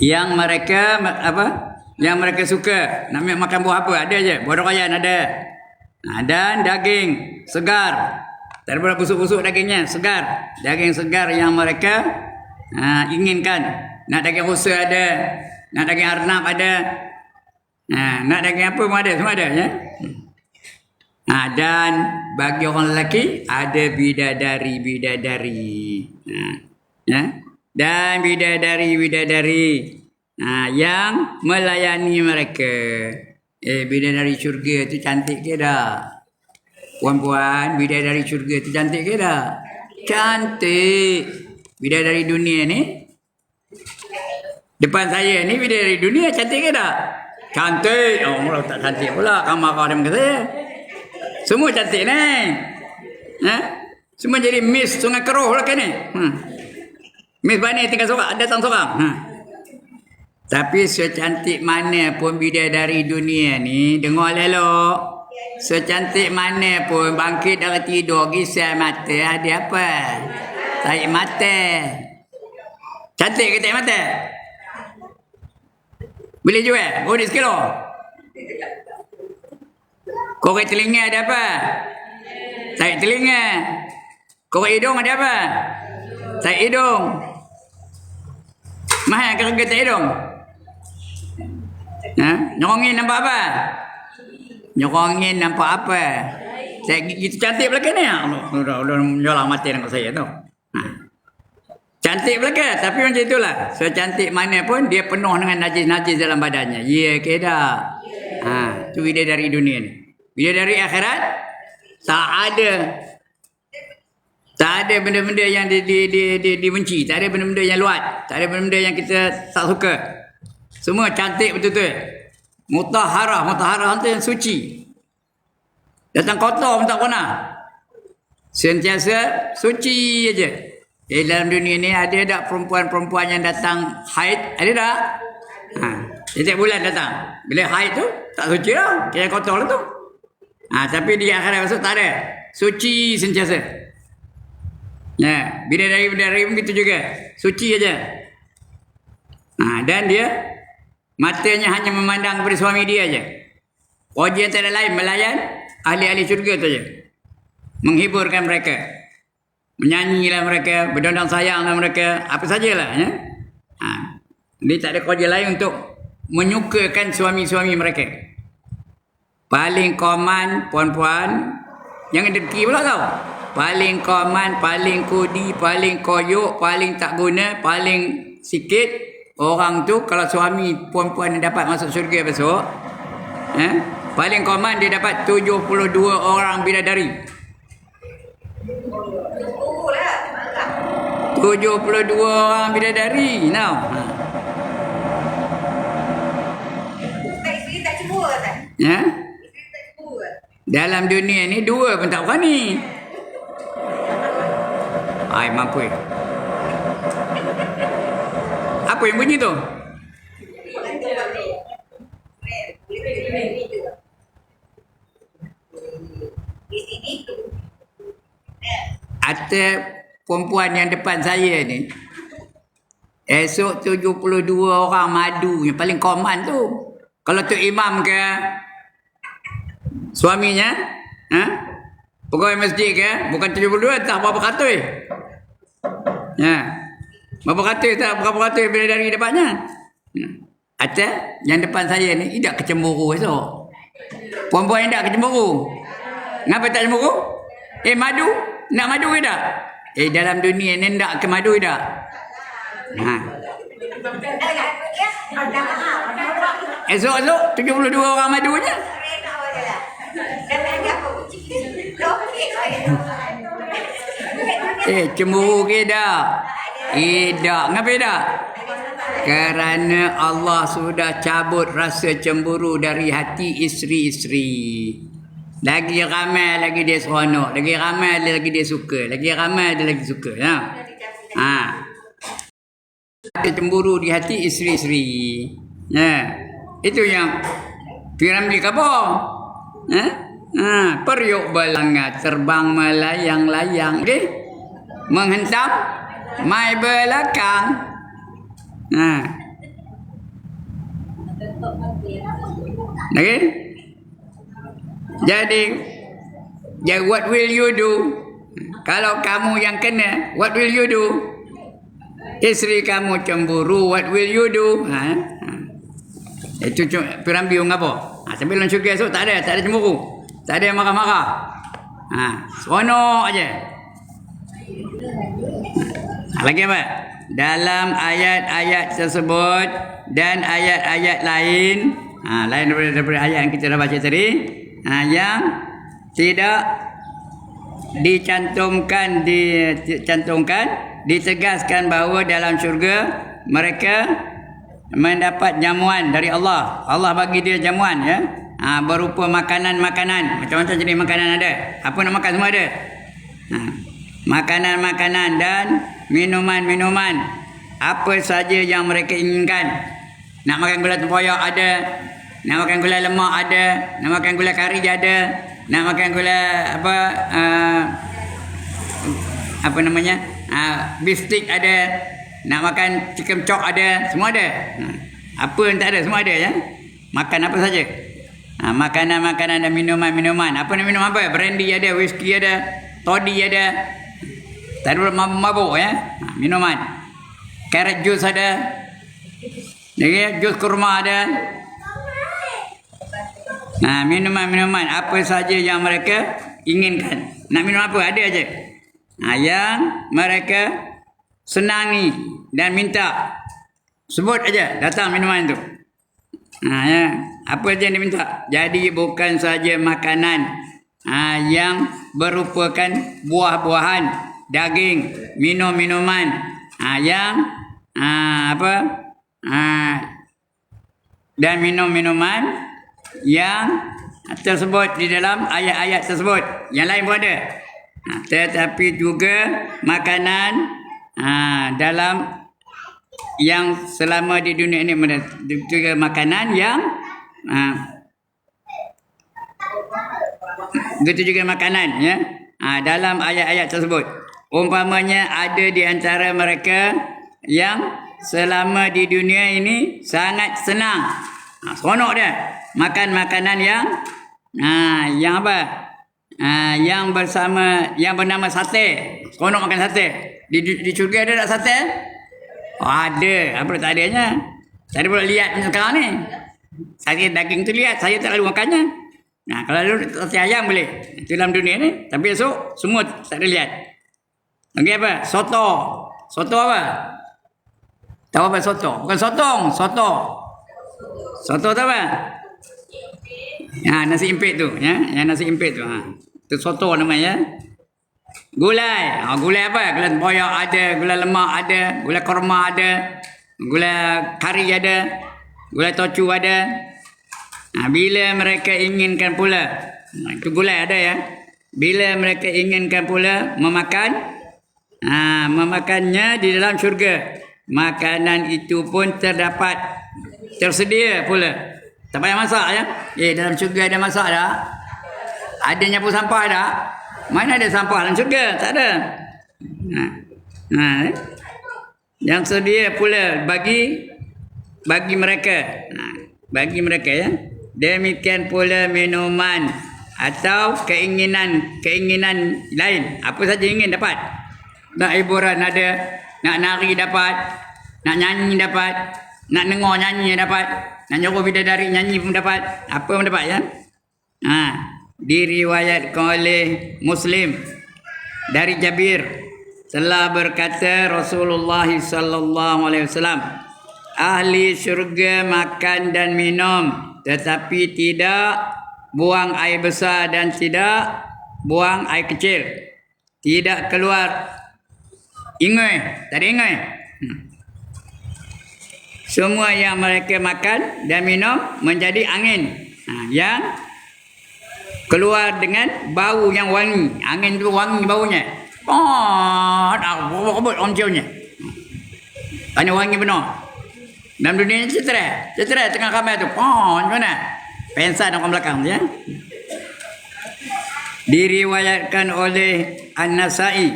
Speaker 1: yang mereka yang mereka suka. Nak makan buah apa? Ada je. Buah royan ada. Dan daging segar. Tak ada busuk-busuk dagingnya. Segar. Daging segar yang mereka inginkan. Nak daging rusa ada. Nak daging arnab ada. Nak daging apa pun ada. Semua ada ya. Dan bagi orang lelaki ada bidadari. Dan bidadari yang melayani mereka. Bidadari syurga tu cantik ke dah? Puan-puan, bidadari syurga tu cantik ke dah? Cantik. Bidadari dunia ni, depan saya ni bidadari dunia cantik ke dah? Cantik. Mula tak cantik pula. Kamu marah dia dengan saya. Semua cantik ni. Semua jadi Miss Sungai Keruh lah kan ni. Miss Bani tinggal seorang, datang seorang. Tapi secantik mana pun bidadari dunia ni, dengar elok. Secantik mana pun bangkit dari tidur, gisal mata, ada apa? Tarik mata. Cantik ke tarik mata? Boleh jual? Oh, di sekilo. Korek telinga ada apa? Tarik telinga. Korek hidung ada apa? Tarik hidung. Mahal ke harga tarik hidung? Nyorongin nampak apa? Nyorongin nampak apa? Saya gitu cantik belakang ni. Udah menyolang mati dengan saya tu. Cantik belakang, tapi macam itulah. Secantik mana pun dia penuh dengan najis-najis dalam badannya. Ya ke tak? Tu bidadari dunia ni. Bidadari akhirat tak ada. Tak ada benda-benda yang dibenci. Tak ada benda-benda yang luat. Tak ada benda-benda yang kita tak suka. Semua cantik betul-betul. Mutaharah. Mutaharah itu yang suci. Datang kotor pun tak pernah. Sentiasa suci aja. Dalam dunia ni ada tak perempuan-perempuan yang datang haid? Ada tak? Setiap bulan datang. Bila haid tu, tak suci lah. Kira kotor lah tu. Tapi di akhirat masuk tak ada. Suci sentiasa. Bidadari pun gitu juga. Suci aja. Dan dia matanya hanya memandang kepada suami dia aja. Wajah tak ada lain, melayan ahli-ahli syurga tu aja. Menghiburkan mereka. Menyanyilah mereka, berdondang sayanglah mereka, apa sajalah. Dia tak ada kerja lain untuk menyukakan suami-suami mereka. Paling common puan-puan, jangan dengki pula kau. Paling common, paling kudi, paling koyok, paling tak guna, paling sikit orang tu kalau suami puan-puan yang dapat masuk syurga besok, paling common dia dapat 72 orang bidadari. 72 orang bidadari. Now.
Speaker 2: Tak cemburu tak?
Speaker 1: Dalam dunia ni dua pun tak berani. Mampu. Apa yang bunyi tu? Ada perempuan yang depan saya ni. Esok 72 orang madu yang paling common tu. Kalau tu imam ke suaminya, pegawai masjid ke, bukan 72 tak berapa ratus. Berapa ratus tak berapa ratus bidadari depannya. Ada yang depan saya ni tidak kecemburu esok. Perempuan yang tak kecemburu. Kenapa tak cemburu? Madu? Nak madu ke tak? Dalam dunia ni nak ke madu ke tak? Esok 72 orang madunya. Cemburu ke tak? Tak. Kenapa tak? Kerana Allah sudah cabut rasa cemburu dari hati isteri-isteri. Lagi ramai lagi dia seronok. Lagi ramai lagi dia suka. Lagi ramai dia lagi suka. Ada cemburu di hati isteri-isteri. Itu yang Piramli khabar. Periuk belangat terbang melayang-layang. Okay? Menghentam mai belakang. Okay? Jadi what will you do? Kalau kamu yang kena, what will you do? Isteri kamu cemburu, what will you do? Itu Piramli apa? Sampai dalam syurga esok tak ada cemburu. Tak ada marah-marah. Seronok aja. Lagi apa? Dalam ayat-ayat tersebut dan ayat-ayat lain, lain daripada ayat yang kita dah baca tadi, yang tidak ditegaskan bahawa dalam syurga mereka mendapat jamuan dari Allah. Allah bagi dia jamuan, ya. Berupa makanan-makanan, macam-macam jenis makanan ada. Apa nak makan semua ada. Makanan-makanan dan minuman-minuman apa saja yang mereka inginkan. Nak makan gula tempoyak ada, nak makan gula lemak ada, nak makan gula kari ada, nak makan gula apa namanya? Beef stick ada, nak makan chicken chop ada, semua ada. Apa yang tak ada semua ada ya. Makan apa saja. Makanan-makanan dan minuman-minuman. Apa nak minum apa? Brandy ada, whisky ada, toddy ada. Tak ada mabuk ya. Minuman. Carrot juice ada. Jus kurma ada. Minuman-minuman apa saja yang mereka inginkan. Nak minum apa? Ada aja. Yang mereka senangi dan minta. Sebut aja datang minuman itu. Ya. Apa saja yang diminta. Jadi bukan saja makanan yang berupakan buah-buahan, daging, minum-minuman yang dan minum-minuman yang tersebut di dalam ayat-ayat tersebut. Yang lain pun ada. Tetapi juga makanan dalam yang selama di dunia ini juga makanan yang begitu juga makanan ya. Dalam ayat-ayat tersebut. Umpamanya ada di antara mereka yang selama di dunia ini sangat senang. Seronok dia makan makanan yang apa? Yang bernama sate. Seronok makan sate. Di syurga ada tak sate? Ada. Apa tak adanya? Saya boleh lihat sekarang ni. Sate daging tu lihat. Saya tak lalu makannya. Kalau lalu sate ayam boleh. Itu dalam dunia ni. Tapi esok semua tak ada lihat. Okey apa? Soto. Soto apa? Tahu apa soto? Bukan sotong. Soto. Soto tahu apa? Nasi impit tu. Ya? Yang nasi impit tu. Itu soto namanya. Gulai. Gulai apa? Gula tempoyak ada. Gula lemak ada. Gula kurma ada. Gula kari ada. Gula tocu ada. Bila mereka inginkan pula. Itu gulai ada ya. Bila mereka inginkan pula memakannya di dalam syurga. Makanan itu pun tersedia pula. Tak payah masak ya. Dalam syurga ada masak tak? Ada nyapu sampah tak? Mana ada sampah dalam syurga? Tak ada. Yang sedia pula bagi mereka. Bagi mereka ya. Demikian pula minuman atau keinginan lain. Apa saja ingin dapat. Nak hiburan ada. Nak nari dapat, nak nyanyi dapat, nak dengar nyanyi dapat, nak nyuruh bidadari nyanyi pun dapat, apa pun dapat ya. Diriwayatkan oleh Muslim dari Jabir telah berkata Rasulullah sallallahu alaihi wasallam, ahli syurga makan dan minum tetapi tidak buang air besar dan tidak buang air kecil, tidak keluar ingai, tak ada ingai. Semua yang mereka makan dan minum menjadi angin yang keluar dengan bau yang wangi. Angin tu wangi baunya. Rebut orang ciumnya. Hanya wangi benar. Dalam dunia ni cetera tengah kamar tu. Macam mana? Pensan orang belakang tu ya. Diriwayatkan oleh An-Nasai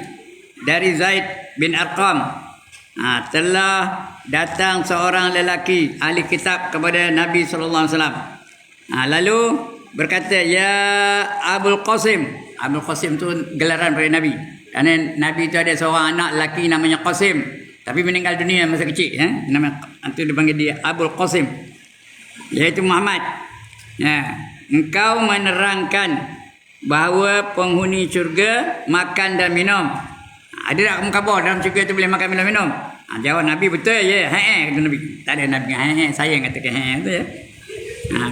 Speaker 1: dari Zaid bin Arqam, telah datang seorang lelaki ahli kitab kepada Nabi sallallahu alaihi wasallam. Lalu berkata, ya Abul Qasim. Abul Qasim tu gelaran pada Nabi. Kerana Nabi tu ada seorang anak lelaki namanya Qasim, tapi meninggal dunia masa kecil ya. Nama itu dipanggil dia Abul Qasim, iaitu Muhammad. Engkau menerangkan bahawa penghuni syurga makan dan minum. Ada tak kamu khabar dalam syurga tu boleh makan minum-minum? Jawab Nabi, betul ya. Kata Nabi. Tak ada Nabi saya yang katakan tu ya.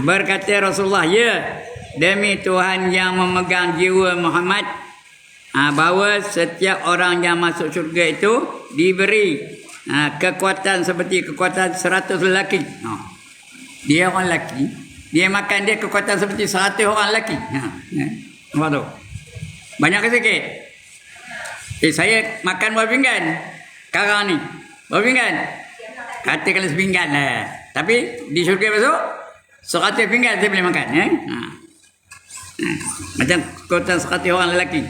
Speaker 1: Berkata Rasulullah, ya, demi Tuhan yang memegang jiwa Muhammad, bahawa setiap orang yang masuk syurga itu diberi kekuatan seperti kekuatan 100 lelaki. Dia orang lelaki, dia makan dia kekuatan seperti 100 orang lelaki. Nampak tu? Banyak ke sikit? Saya makan berapa pinggan? Sekarang ni berapa pinggan? Katakanlah sepinggan lah. Tapi di syurga besok 100 pinggan dia boleh makan. Macam kota 100 orang lelaki.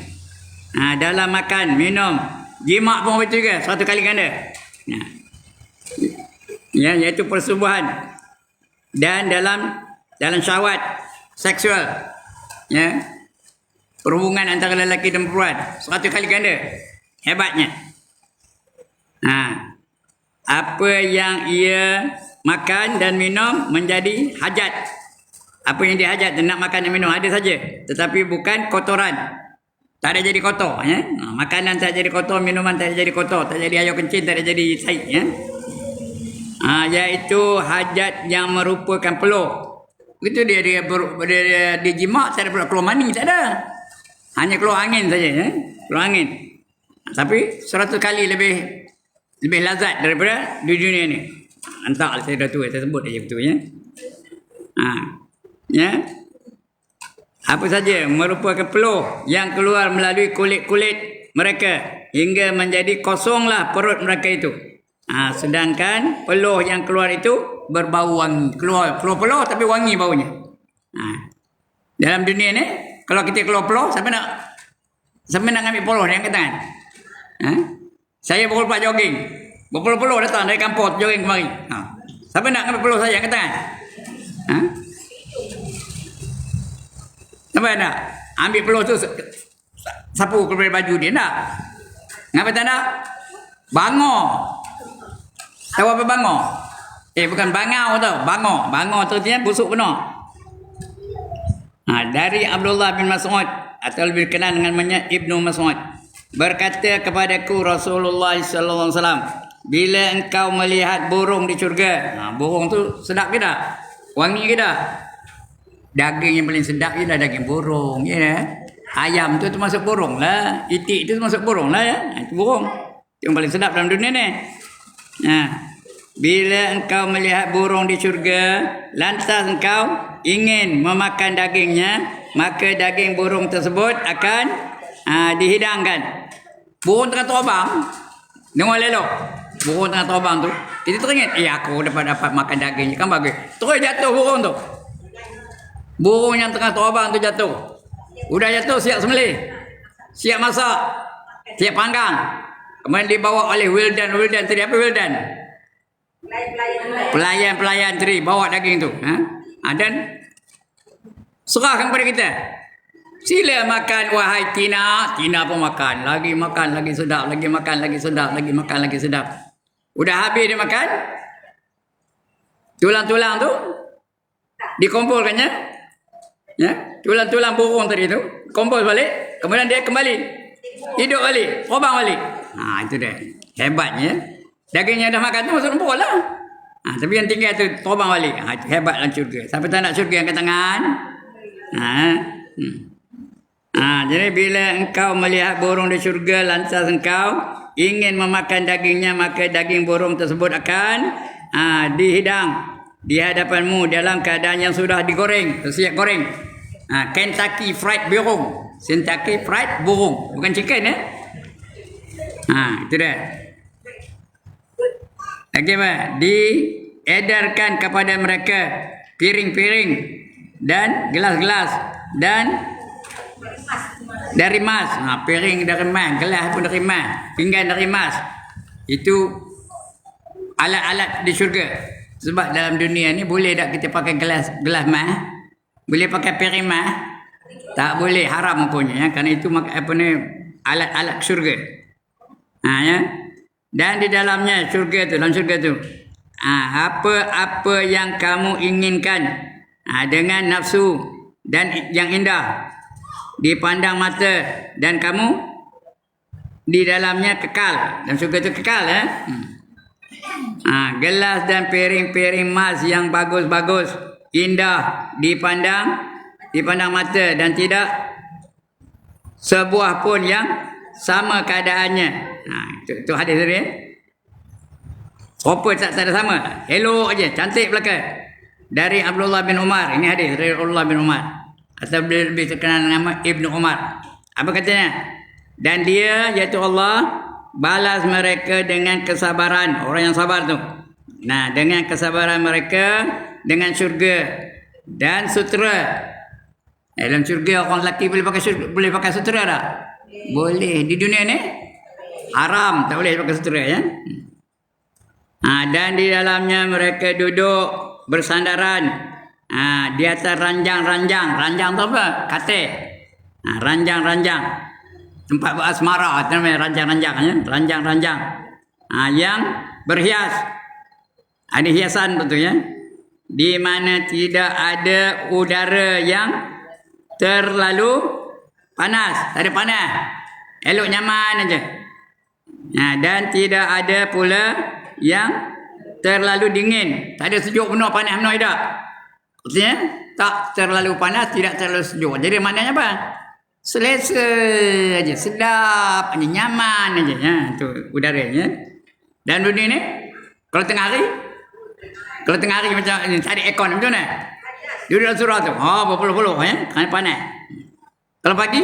Speaker 1: Dalam makan, minum, jimat pun betul juga 100 kali ganda. Iaitu persubuhan. Dan dalam syahwat seksual. Perhubungan antara lelaki dan perempuan 100 kali ganda. Hebatnya. Apa yang ia makan dan minum menjadi hajat. Apa yang dia hajat nak makan dan minum ada saja, tetapi bukan kotoran. Tak ada jadi kotor. Makanan tak jadi kotor, minuman tak jadi kotor, tak jadi air kencing, tak ada jadi said. Iaitu hajat yang merupakan peluh. Begitu dia jimat, tak ada pula keluar mani, tak ada. Hanya keluar angin saja. Keluar angin. Tapi 100 kali lebih lazat daripada di dunia ni. Entahlah saya dah tua, saya sebut aja betul Apa saja merupakan peluh yang keluar melalui kulit-kulit mereka hingga menjadi kosonglah perut mereka itu. Sedangkan peluh yang keluar itu berbau wangi. Keluar peluh tapi wangi baunya. Dalam dunia ni kalau kita keluar peluh, siapa nak ambil peluh dia angkat tangan? Saya pukul 4 jogging. Berpeluh-peluh datang dari kampung jogging kemari. Siapa nak ambil peluh saya angkat tangan? Siapa nak ambil peluh tu sapu kepada baju dia nak? Ngapa tak nak? Bangor. Tahu apa bangor? Bukan bangau tau. Bangor tu dia busuk benar. Dari Abdullah bin Mas'ud atau lebih dikenal dengan namanya Ibnu Mas'ud, berkata kepadaku Rasulullah sallallahu alaihi wasallam, bila engkau melihat burung di syurga, burung tu sedap ke tak? Wangi ke tak? Daging yang paling sedap je dah daging burung, ayam tu termasuk burung lah, itik tu termasuk burung lah itu burung. Itu yang paling sedap dalam dunia ni. Bila engkau melihat burung di syurga, lantas engkau ingin memakan dagingnya, maka daging burung tersebut akan dihidangkan. Burung tengah terbang, dengar elok. Burung tengah terbang tu, kita teringat, aku dapat makan dagingnya, kan bagus. Terus jatuh burung tu. Burung yang tengah terbang tu jatuh. Udah jatuh, siap sembelih, siap masak, siap panggang. Kemudian dibawa oleh wildan tadi. Apa wildan? Pelayan tadi bawa daging tu. Dan serahkan kepada kita. Sila makan wahai Tina. Tina pun makan. Lagi makan, lagi sedap. Lagi makan, lagi sedap. Lagi makan, lagi sedap. Udah habis dia makan. Tulang-tulang tu dikumpulkannya. Tulang-tulang burung tadi tu kumpul balik. Kemudian dia kembali hidup balik, terbang balik. Itu dia. Hebatnya. Dagingnya dah makan tu masuk rumput lah. Tapi yang tinggal tu terbang balik. Itu hebat dalam syurga. Siapa tak nak syurga angkat tangan? Jadi bila engkau melihat burung di syurga, lantas engkau ingin memakan dagingnya, maka daging burung tersebut akan dihidang di hadapanmu dalam keadaan yang sudah digoreng, siap goreng. Kentucky fried burung. Kentucky fried burung, bukan chicken itu dah. Lagi apa? Diedarkan kepada mereka piring-piring dan gelas-gelas dan dari emas. Piring dari emas, gelas pun dari emas, pinggan dari emas. Itu alat-alat di syurga. Sebab dalam dunia ni boleh tak kita pakai gelas emas? Boleh pakai piring emas? Tak boleh, haram punya kerana itu alat-alat syurga. Dan di dalamnya dalam syurga tu apa-apa yang kamu inginkan dengan nafsu dan yang indah dipandang mata, dan kamu di dalamnya kekal. Dan syurga itu kekal gelas dan piring-piring emas yang bagus-bagus, indah dipandang mata, dan tidak sebuah pun yang sama keadaannya. Itu hadis tadi. Rupa tak ada sama, elok aja, cantik belaka. Dari Abdullah bin Umar. Ini hadis dari Abdullah bin Umar, atau lebih terkenal nama Ibnu Umar. Apa katanya? Dan dia, iaitu Allah, balas mereka dengan kesabaran. Orang yang sabar tu Nah, dengan kesabaran mereka, dengan syurga dan sutera. Dalam syurga orang lelaki boleh pakai sutera tak? Boleh. Di dunia ni haram, tak boleh pakai sutera ya. Dan di dalamnya mereka duduk bersandaran di atas ranjang-ranjang. Ranjang tu apa? Katil. Ranjang-ranjang. Tempat berasmara, itu namanya ranjang-ranjang ya. Ranjang-ranjang. Yang berhias. Ada hiasan betul ya. Di mana tidak ada udara yang terlalu panas. Tak ada panas. Elok nyaman aja. Dan tidak ada pula yang terlalu dingin. Tak ada sejuk penuh, panas penuh tidak. Maksudnya tak terlalu panas, tidak terlalu sejuk. Jadi maknanya apa? Selesa aja, sedap aja, nyaman aja. Tu udaranya. Dan dunia ni kalau tengah hari macam ni, tak ada aircon macam mana? Duduk dalam surau tu. Berpuluh-puluh ya, kerana panas. Kalau pagi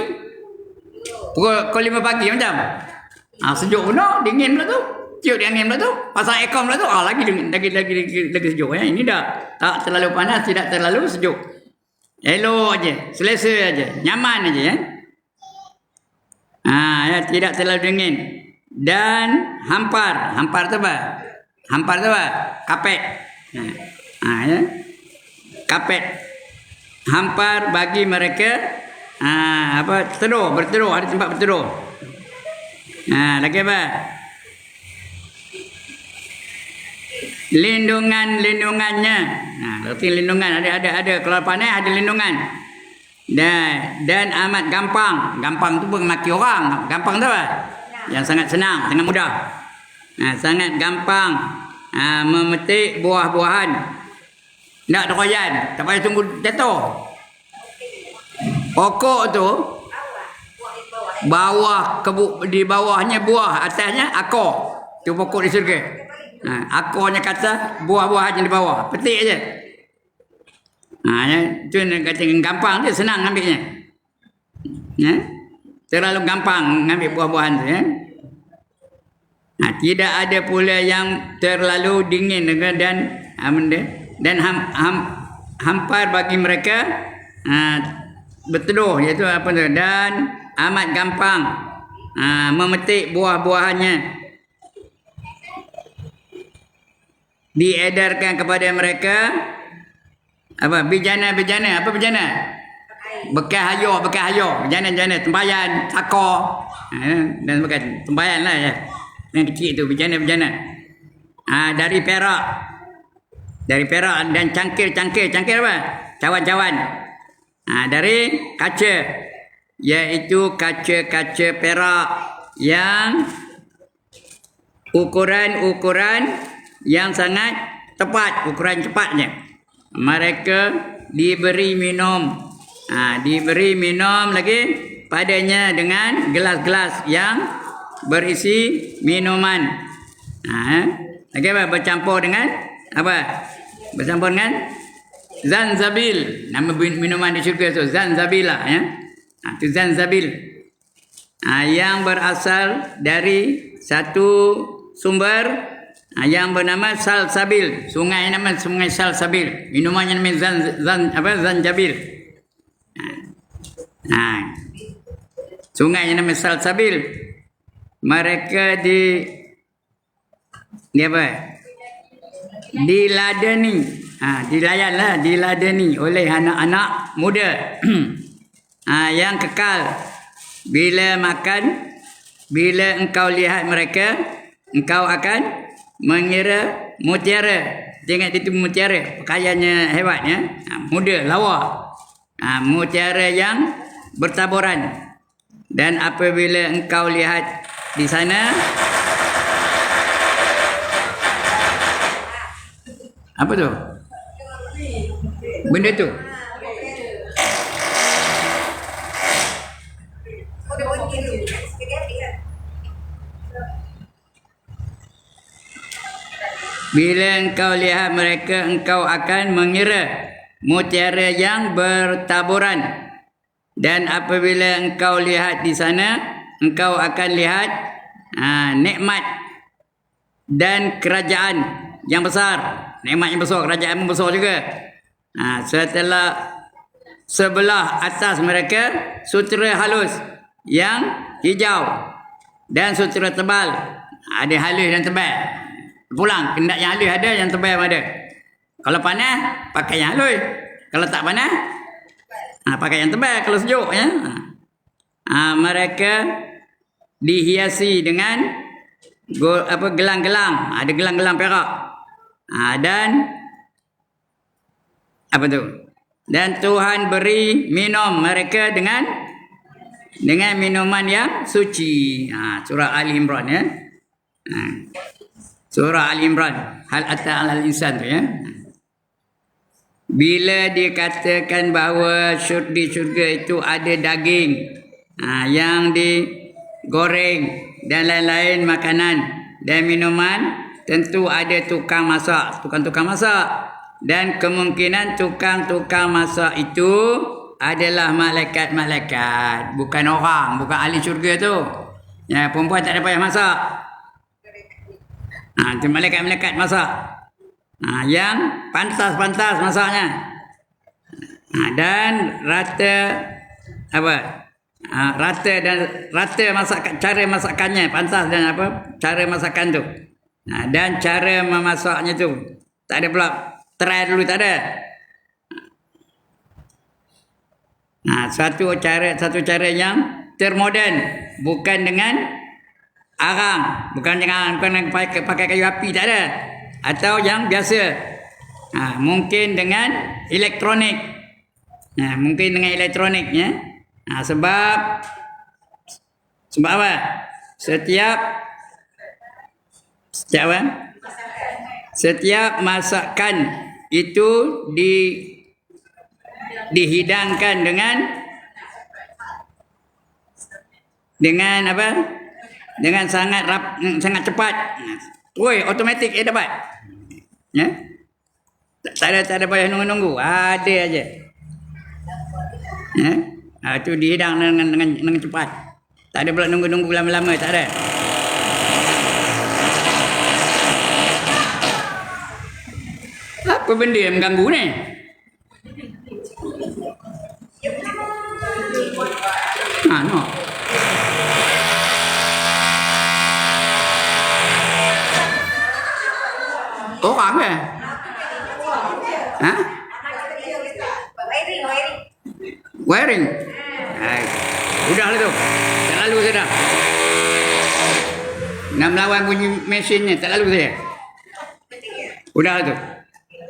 Speaker 1: pukul 5 pagi macam sejuk penuh, dingin pula tu. Ciut angin pula tu, pasang aircon pula tu, lagi sejuk ya. Ini dah tak terlalu panas, tidak terlalu sejuk. Elok aja, selesa aja, nyaman aja ya. Ya, tidak terlalu dingin. Dan hampar tu apa? Hampar tu apa? Kapet. Ya. Kapet. Hampar bagi mereka berteduh, ada tempat berteduh. Lagi apa? Lindungannya. Berarti lindungan ada kalau panas ada lindungan. Dan amat gampang. Gampang tu pun maki orang. Gampang tu apa? Yang sangat senang, sangat mudah. Sangat gampang memetik buah-buahan. Tak ada royan, tak payah tunggu jatuh. Pokok tu di bawahnya buah, atasnya akar. Tu pokok di syurga. Akarnya kata buah-buahan yang di bawah. Petik aja. Itu kata gampang dia, senang ambilnya. Terlalu gampang ambil buah-buahan tu ya. Tidak ada pula yang terlalu dingin dan hampar bagi mereka berteduh, iaitu apa tu, dan amat gampang memetik buah-buahannya. Diedarkan kepada mereka bejana. Apa bejana? Bekas hayur, bejana, tempayan, sakor dan sebagainya. Tempayan lah ya. Yang kecil tu bejana. Dari perak dan cangkir apa? Cawan-cawan. Dari kaca, iaitu kaca perak yang ukuran yang sangat tepat, ukuran cepatnya. Mereka diberi minum lagi padanya dengan gelas-gelas yang berisi minuman. Lagi apa? Bercampur dengan zanzabil. Nama minuman di syurga tu zanzabilah ya. Itu zanzabil. Yang berasal dari satu sumber yang bernama salsabil. Sungai nama sungai salsabil. Minumannya nama zanjabil. Sungai yang nama salsabil. Mereka diladeni oleh anak-anak muda yang kekal. Bila engkau lihat mereka, engkau akan mengira mutiara. Tengok itu mutiara, pakaiannya hebat ya. Muda, lawa. Mutiara yang bertaburan. Dan apabila engkau lihat di sana, apa tu? Benda tu. Bila engkau lihat mereka, engkau akan mengira mutiara yang bertaburan. Dan apabila engkau lihat di sana, engkau akan lihat nikmat dan kerajaan yang besar. Nikmat yang besar, kerajaan yang besar juga. Sebelah atas mereka sutera halus yang hijau dan sutera tebal. Ada halus dan tebal. Pulang, kendak yang halus ada, yang tebal ada. Kalau panas, pakai yang halus. Kalau tak panas, pakai yang tebal kalau sejuk. Ya. Mereka dihiasi dengan gelang-gelang. Ada gelang-gelang perak. Dan apa tu? Dan Tuhan beri minum mereka dengan minuman yang suci. Surah Ali Imran ya. Surah Ali Imran. Hal ata 'alal insan tu ya. Bila dikatakan bahawa di syurga itu ada daging yang digoreng dan lain-lain makanan dan minuman, tentu ada tukang masak. Dan kemungkinan tukang-tukang masak itu adalah malaikat-malaikat. Bukan orang, bukan ahli syurga tu. Ya, perempuan tak ada payah masak. Itu malaikat-malaikat masak. Yang pantas-pantas masaknya. Dan rata masakan, cara masakannya pantas dan cara masakan tu. Dan cara memasaknya tu. Tak ada pula try dulu, tak ada. Satu cara yang termoden, bukan dengan arang, bukan pakai kayu api, tak ada. Atau yang biasa. Mungkin dengan elektronik. Ya. Sebab apa? Setiap masakan itu dihidangkan dengan apa? Dengan sangat cepat. Automatik dapat. Ya? Tak ada payah nunggu. Ada aja. Ya? Itu dihidang dengan cepat. Tak ada pula nunggu lama-lama, tak ada. Apa benda yang mengganggu ni? No. Orang ke? Wiring. Udahlah tu. Tak lalu saya dah. Nak melawan bunyi mesinnya, tak lalu saya. Udahlah tu.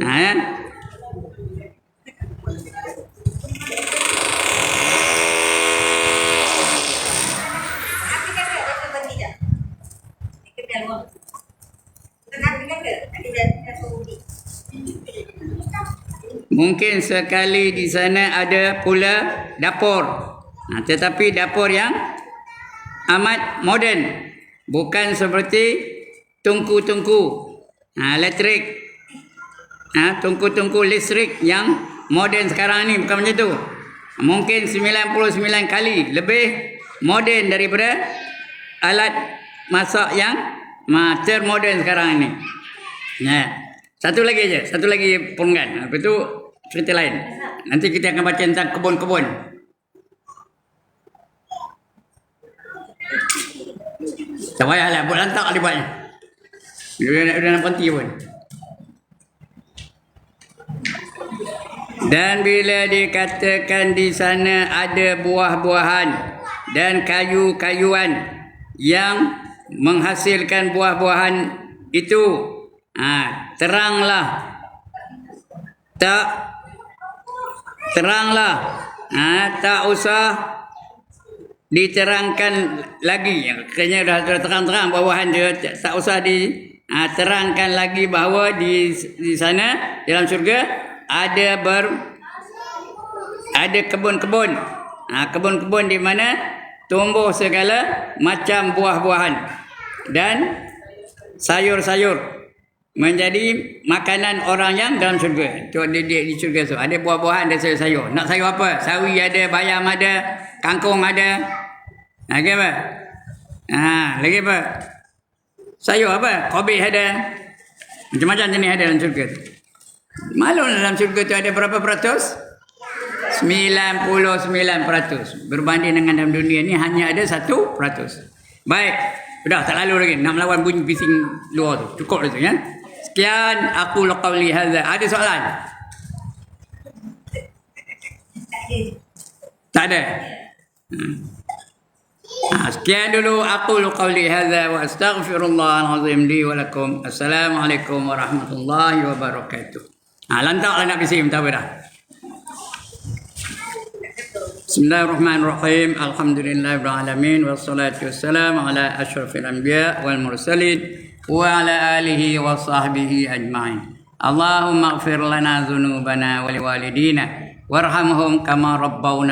Speaker 1: Ya. Mungkin sekali di sana ada pula dapur. Tetapi dapur yang amat moden. Bukan seperti tungku-tungku elektrik. Tungku-tungku listrik yang moden sekarang ni, bukan macam tu. Mungkin 99 kali lebih moden daripada alat masak yang termoden sekarang ni. Satu lagi perenggan. Lepas tu cerita lain. Nanti kita akan baca tentang kebun-kebun. Tak payahlah buat lantak libatnya. Dia nak berhenti pun. Dan bila dikatakan di sana ada buah-buahan dan kayu-kayuan yang menghasilkan buah-buahan itu, teranglah, tak usah diterangkan lagi. Kayaknya dah terang-terang buah-buahan dia, tak usah diterangkan lagi bahawa di sana dalam syurga ada kebun-kebun. Kebun-kebun di mana tumbuh segala macam buah-buahan dan sayur-sayur menjadi makanan orang yang dalam syurga. Tu di syurga tu ada buah-buahan dan sayur-sayur. Nak sayur apa? Sawi ada, bayam ada, kangkung ada. Lagi apa? Lagi apa? Sayur apa? Kobis ada. Macam-macam jenis ada dalam syurga tu. Maklum dalam syurga tu ada berapa peratus? 99%. Berbanding dengan dalam dunia ni hanya ada 1%. Baik. Sudah tak lalu lagi. Nak melawan bunyi bising luar tu. Cukup dah tu ya. Sekian aku qauli hadza. Ada soalan? Tak ada. Sekian dulu aku qauli hadza wa astaghfirullahal azim li wa lakum. Assalamualaikum warahmatullahi wabarakatuh. Lantaklah nak bising minta apa dah. Bismillahirrahmanirrahim. Alhamdulillahirabbil alamin wassalatu wassalamu ala asyrafil anbiya wal mursalin wa ala alihi wa sahbihi ajma'in. Allahumma ighfir lana dhunubana wa liwalidina warhamhum kama rabbawna